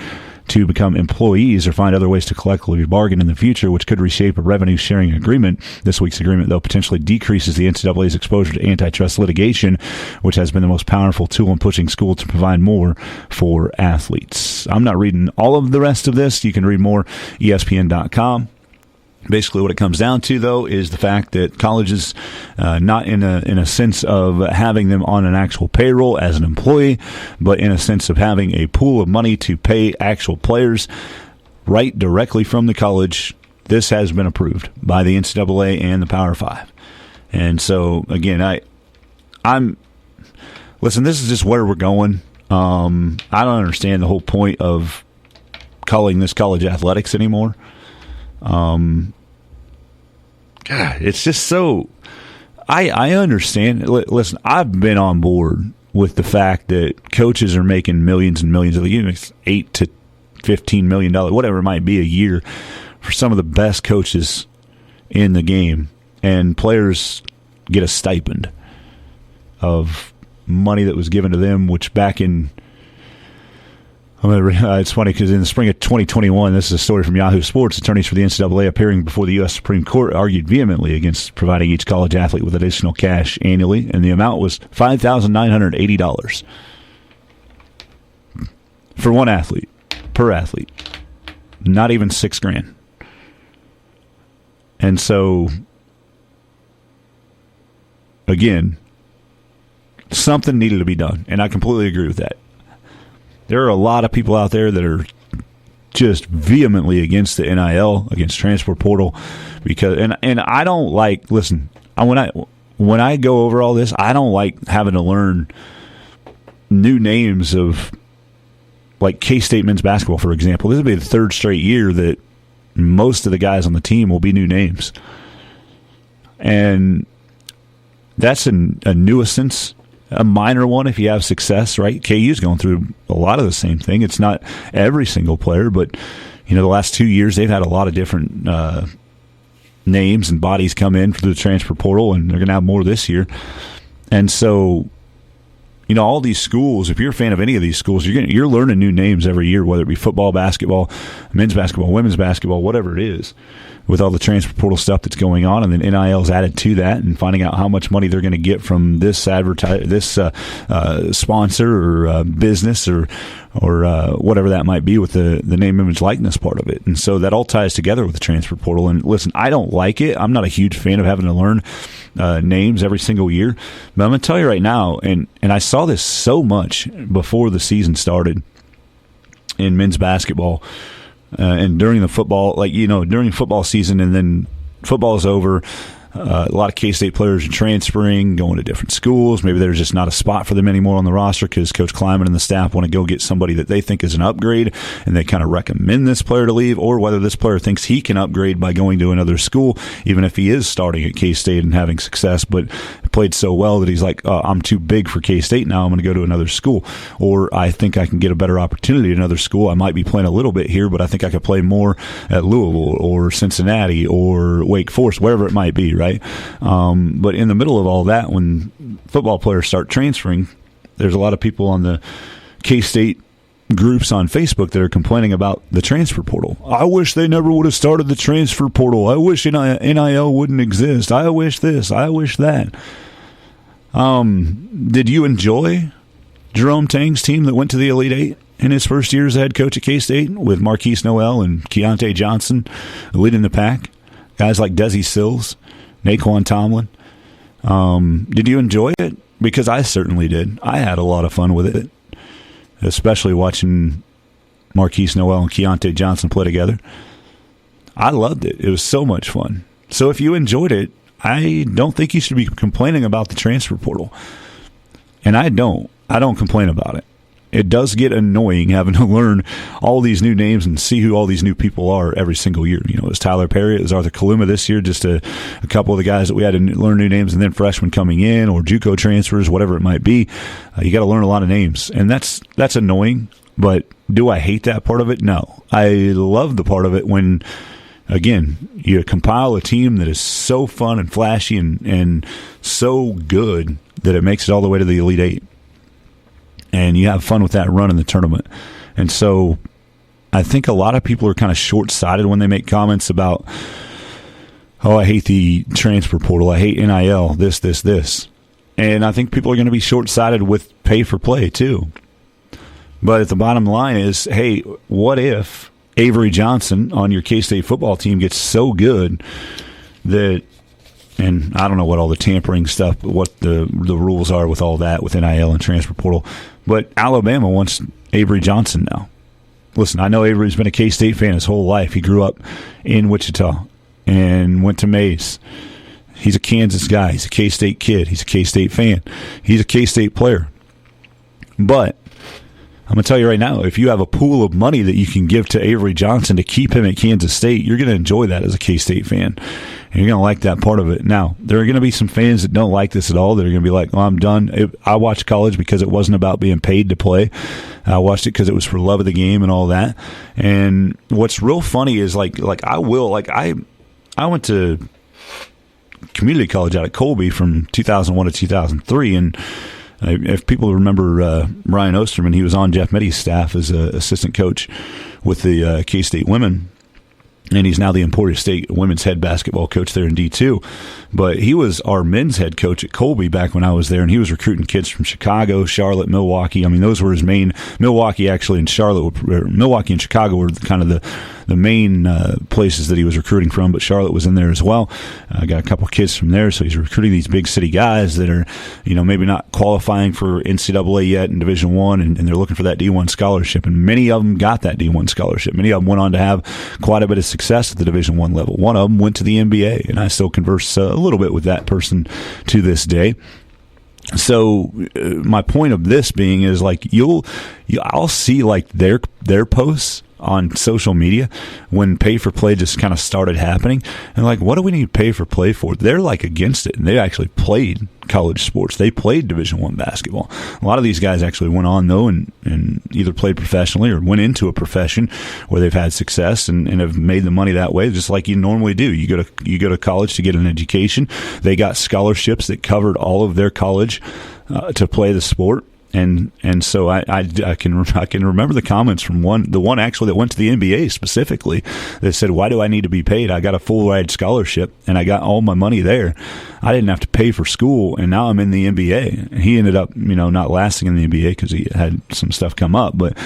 to become employees or find other ways to collectively bargain in the future, which could reshape a revenue-sharing agreement. This week's agreement, though, potentially decreases the NCAA's exposure to antitrust litigation, which has been the most powerful tool in pushing schools to provide more for athletes. I'm not reading all of the rest of this. You can read more, ESPN.com. Basically, what it comes down to, though, is the fact that colleges, not in a sense of having them on an actual payroll as an employee, but in a sense of having a pool of money to pay actual players right directly from the college. This has been approved by the NCAA and the Power 5. And so, again, listen, this is just where we're going. I don't understand the whole point of calling this college athletics anymore. God, it's just so. I understand. Listen, I've been on board with the fact that coaches are making millions and millions of $8 to $15 million, whatever it might be, a year for some of the best coaches in the game, and players get a stipend of money that was given to them, which back in. It's funny because in the spring of 2021, this is a story from Yahoo Sports, attorneys for the NCAA appearing before the U.S. Supreme Court argued vehemently against providing each college athlete with additional cash annually, and the amount was $5,980 for one athlete, per athlete. Not even $6,000. And so, again, something needed to be done, and I completely agree with that. There are a lot of people out there that are just vehemently against the NIL, against transfer portal, because and I don't like. Listen, when I go over all this, I don't like having to learn new names of, like, K-State men's basketball, for example. This will be the third straight year that most of the guys on the team will be new names, and that's a nuisance. A minor one if you have success, right? KU's going through a lot of the same thing. It's not every single player, but the last 2 years they've had a lot of different names and bodies come in through the transfer portal, and they're going to have more this year. And so, all these schools, if you're a fan of any of these schools, you're learning new names every year, whether it be football, basketball, men's basketball, women's basketball, whatever it is, with all the transfer portal stuff that's going on, and then NIL's added to that, and finding out how much money they're going to get from this sponsor or business or whatever that might be with the name, image, likeness part of it. And so that all ties together with the transfer portal. And listen, I don't like it. I'm not a huge fan of having to learn names every single year. But I'm going to tell you right now, and I saw this so much before the season started in men's basketball, and during the football, during football season, and then football is over, a lot of K-State players are transferring, going to different schools. Maybe there's just not a spot for them anymore on the roster because Coach Kleiman and the staff want to go get somebody that they think is an upgrade, and they kind of recommend this player to leave, or whether this player thinks he can upgrade by going to another school, even if he is starting at K-State and having success, but played so well that he's like, I'm too big for K-State now, I'm going to go to another school. Or I think I can get a better opportunity at another school. I might be playing a little bit here, but I think I could play more at Louisville or Cincinnati or Wake Forest, wherever it might be, right? But in the middle of all that, when football players start transferring, there's a lot of people on the K-State groups on Facebook that are complaining about the transfer portal. I wish they never would have started the transfer portal. I wish NIL wouldn't exist. I wish this. I wish that. Did you enjoy Jerome Tang's team that went to the Elite Eight in his first year as head coach at K-State with Marquise Noel and Keontae Johnson leading the pack? Guys like Desi Sills, Naquan Tomlin. Did you enjoy it? Because I certainly did. I had a lot of fun with it, especially watching Marquise Noel and Keontae Johnson play together. I loved it. It was so much fun. So if you enjoyed it, I don't think you should be complaining about the transfer portal. And I don't complain about it. It does get annoying having to learn all these new names and see who all these new people are every single year. You know, it was Tyler Perry, it was Arthur Kaluma this year, just a couple of the guys that we had to learn new names, and then freshmen coming in or JUCO transfers, whatever it might be. You got to learn a lot of names, and that's annoying. But do I hate that part of it? No. I love the part of it when, again, you compile a team that is so fun and flashy and so good that it makes it all the way to the Elite Eight. And you have fun with that run in the tournament. And so I think a lot of people are kind of short-sighted when they make comments about, oh, I hate the transfer portal, I hate NIL, this. And I think people are going to be short-sighted with pay for play too. But at the bottom line is, hey, what if Avery Johnson on your K-State football team gets so good that, and I don't know what all the tampering stuff, but what the rules are with all that, with NIL and transfer portal, but Alabama wants Avery Johnson now. Listen, I know Avery's been a K-State fan his whole life. He grew up in Wichita and went to Mays. He's a Kansas guy. He's a K-State kid. He's a K-State fan. He's a K-State player. But I'm going to tell you right now, if you have a pool of money that you can give to Avery Johnson to keep him at Kansas State, you're going to enjoy that as a K-State fan. And you're going to like that part of it. Now, there are going to be some fans that don't like this at all. That are going to be like, oh, I'm done. I watched college because it wasn't about being paid to play. I watched it because it was for love of the game and all that. And what's real funny is I went to community college out at Colby from 2001 to 2003, and if people remember Ryan Osterman, he was on Jeff Mitty's staff as an assistant coach with the K-State women, and he's now the Emporia State women's head basketball coach there in D2. But he was our men's head coach at Colby back when I was there, and he was recruiting kids from Chicago, Charlotte, Milwaukee. I mean, those were his main. Milwaukee and Chicago were kind of the main places that he was recruiting from, but Charlotte was in there as well. Got a couple kids from there, so he's recruiting these big city guys that are, maybe not qualifying for NCAA yet in Division I, and they're looking for that D1 scholarship, and many of them got that D1 scholarship. Many of them went on to have quite a bit of success at the Division I level. One of them went to the NBA, and I still converse a little bit with that person to this day. So my point of this being is I'll see their posts on social media when pay for play just kind of started happening, and what do we need to pay for play for? They're against it, and they actually played college sports. They played Division I basketball. A lot of these guys actually went on though and either played professionally or went into a profession where they've had success and have made the money that way, just like you normally do. You go to college to get an education. They got scholarships that covered all of their college to play the sport. And so I can remember the comments from the one actually that went to the NBA specifically that said, why do I need to be paid? I got a full ride scholarship and I got all my money there. I didn't have to pay for school, and now I'm in the NBA. He ended up not lasting in the NBA because he had some stuff come up, but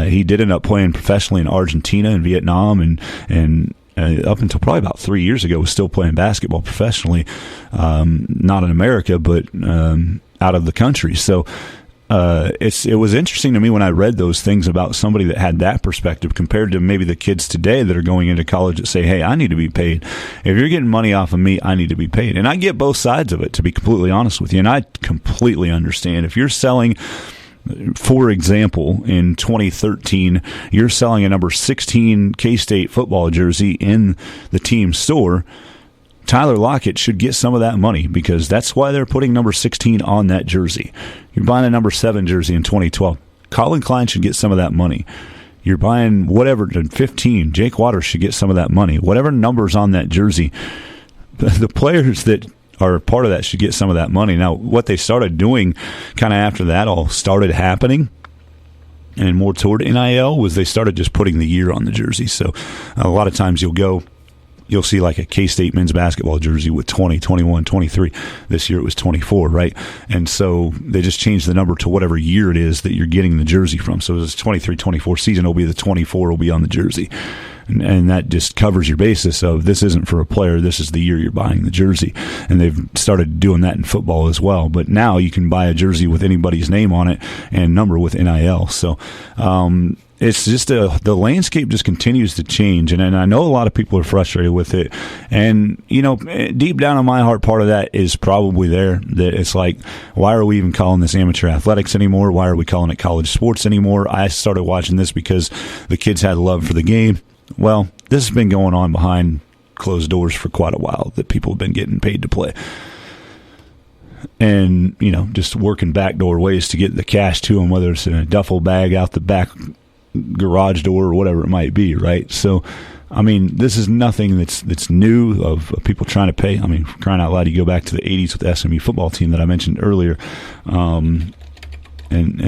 he did end up playing professionally in Argentina and Vietnam, and up until probably about 3 years ago was still playing basketball professionally, not in America but out of the country. So it was interesting to me when I read those things about somebody that had that perspective compared to maybe the kids today that are going into college that say, hey, I need to be paid. If you're getting money off of me, I need to be paid. And I get both sides of it, to be completely honest with you. And I completely understand. If you're selling, for example, in 2013, you're selling a number 16 K-State football jersey in the team store, Tyler Lockett should get some of that money because that's why they're putting number 16 on that jersey. You're buying a number 7 jersey in 2012. Colin Klein should get some of that money. You're buying whatever, 15. Jake Waters should get some of that money. Whatever number's on that jersey, the players that are part of that should get some of that money. Now, what they started doing kind of after that all started happening and more toward NIL was they started just putting the year on the jersey. So a lot of times you'll see a K-State men's basketball jersey with 20, 21, 23. This year it was 24, right? And so they just changed the number to whatever year it is that you're getting the jersey from. So it's 23-24 season, it'll be the 24 will be on the jersey. And that just covers your basis of this isn't for a player, this is the year you're buying the jersey. And they've started doing that in football as well. But now you can buy a jersey with anybody's name on it and number with NIL. So it's just the landscape just continues to change, and I know a lot of people are frustrated with it. And deep down in my heart, part of that is probably there. That it's why are we even calling this amateur athletics anymore? Why are we calling it college sports anymore? I started watching this because the kids had love for the game. Well, this has been going on behind closed doors for quite a while. That people have been getting paid to play. And just working backdoor ways to get the cash to them, whether it's in a duffel bag out the back garage door or whatever it might be, right? So, this is nothing that's new of people trying to pay. For crying out loud, you go back to the 80s with the SMU football team that I mentioned earlier, and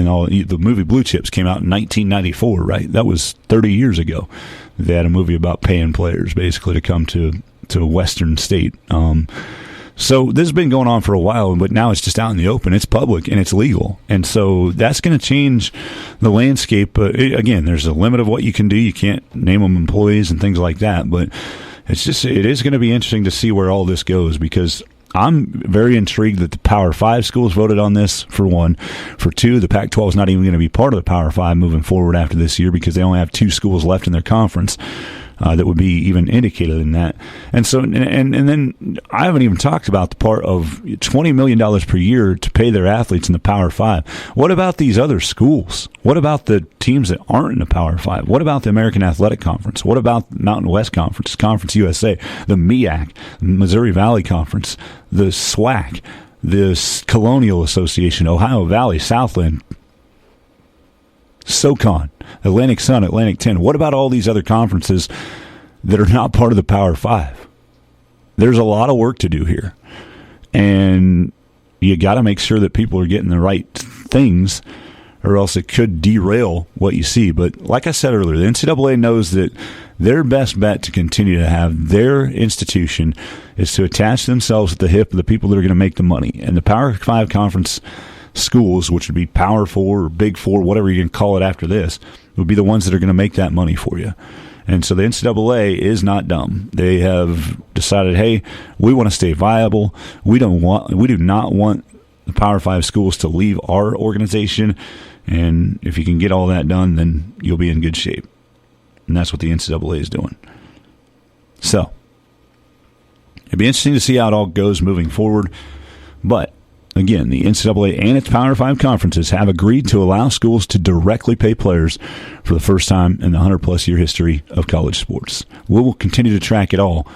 all the movie Blue Chips came out in 1994, right? That was 30 years ago. They had a movie about paying players basically to come to a Western state. So this has been going on for a while, but now it's just out in the open. It's public and it's legal. And so that's going to change the landscape. But again, there's a limit of what you can do. You can't name them employees and things like that. But it is going to be interesting to see where all this goes, because I'm very intrigued that the Power 5 schools voted on this, for one. For two, the Pac-12 is not even going to be part of the Power 5 moving forward after this year, because they only have 2 schools left in their conference that would be even indicated in that. And so, and then I haven't even talked about the part of $20 million per year to pay their athletes in the Power 5. What about these other schools? What about the teams that aren't in the Power 5? What about the American Athletic Conference? What about the Mountain West Conference, Conference USA, the MEAC, Missouri Valley Conference, the SWAC, the Colonial Association, Ohio Valley, Southland, SoCon, Atlantic Sun, Atlantic 10. What about all these other conferences that are not part of the Power 5? There's a lot of work to do here. And you got to make sure that people are getting the right things, or else it could derail what you see. But like I said earlier, the NCAA knows that their best bet to continue to have their institution is to attach themselves at the hip of the people that are going to make the money. And the Power 5 conference schools, which would be Power 4 or Big 4, whatever you can call it after this, would be the ones that are going to make that money for you. And so the NCAA is not dumb. They have decided, hey, we want to stay viable. We do not want the Power 5 schools to leave our organization. And if you can get all that done, then you'll be in good shape. And that's what the NCAA is doing. So it'd be interesting to see how it all goes moving forward. But again, the NCAA and its Power 5 conferences have agreed to allow schools to directly pay players for the first time in the 100-plus year history of college sports. We will continue to track it all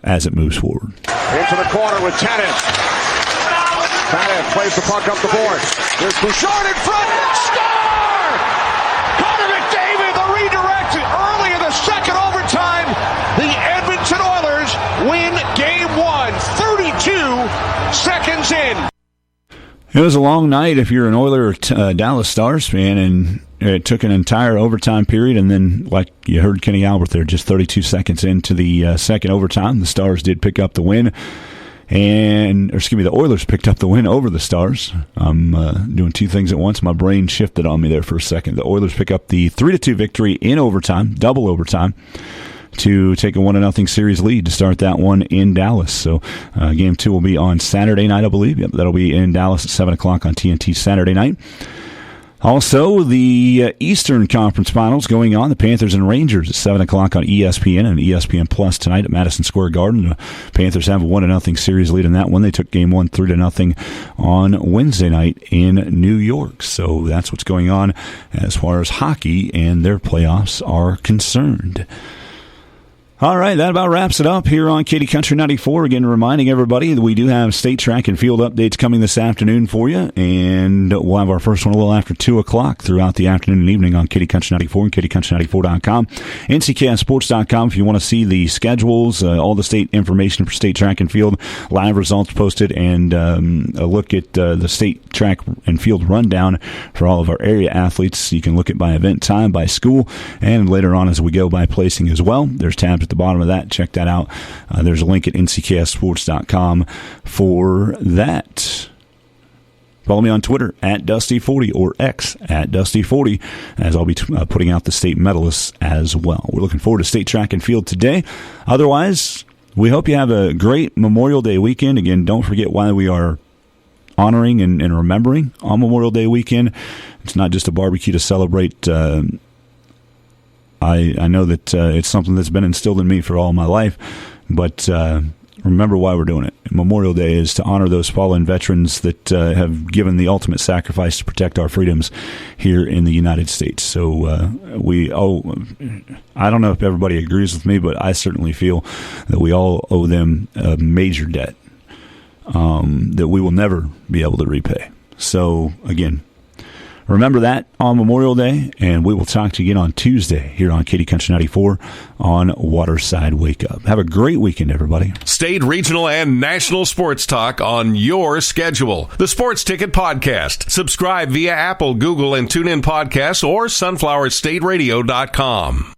as it moves forward. Into the corner with Tiernan. Tiernan plays the puck up the boards. There's Bouchard in front. Score! Connor McDavid, the redirect early in the second overtime. The Edmonton Oilers win Game 1, 32 seconds in. It was a long night if you're an Oiler or Dallas Stars fan, and it took an entire overtime period, and then, like you heard Kenny Albert there, just 32 seconds into the second overtime, the Stars did pick up the win. The Oilers picked up the win over the Stars. I'm doing two things at once. My brain shifted on me there for a second. The Oilers pick up the 3-2 victory in overtime, double overtime, to take a 1-0 series lead to start that one in Dallas. So Game 2 will be on Saturday night, I believe. Yep, that'll be in Dallas at 7 o'clock on TNT Saturday night. Also, the Eastern Conference Finals going on. The Panthers and Rangers at 7 o'clock on ESPN and ESPN Plus tonight at Madison Square Garden. The Panthers have a 1-0 series lead in that one. They took Game 1 3-0 on Wednesday night in New York. So that's what's going on as far as hockey and their playoffs are concerned. All right, that about wraps it up here on Katy Country 94. Again, reminding everybody that we do have state track and field updates coming this afternoon for you, and we'll have our first one a little after 2 o'clock throughout the afternoon and evening on Katy Country 94 and KatyCountry94.com. NCCastSports.com if you want to see the schedules, all the state information for state track and field, live results posted, and a look at the state track and field rundown for all of our area athletes. You can look at by event time, by school, and later on as we go by placing as well. There's tabs at the bottom of that. Check that out. There's a link at NCCastSports.com for that. Follow me on Twitter at Dusty40 or X at Dusty40, as I'll be putting out the state medalists as well. We're looking forward to state track and field today. Otherwise, we hope you have a great Memorial Day weekend. Again, don't forget why we are honoring and remembering on Memorial Day weekend. It's not just a barbecue to celebrate. I know that it's something that's been instilled in me for all my life, but remember why we're doing it. Memorial Day is to honor those fallen veterans that have given the ultimate sacrifice to protect our freedoms here in the United States. So I don't know if everybody agrees with me, but I certainly feel that we all owe them a major debt that we will never be able to repay. So, again, remember that on Memorial Day, and we will talk to you again on Tuesday here on Katy Country 94 on Waterside Wake Up. Have a great weekend, everybody. State, regional, and national sports talk on your schedule. The Sports Ticket Podcast. Subscribe via Apple, Google, and TuneIn Podcasts or sunflowerstateradio.com.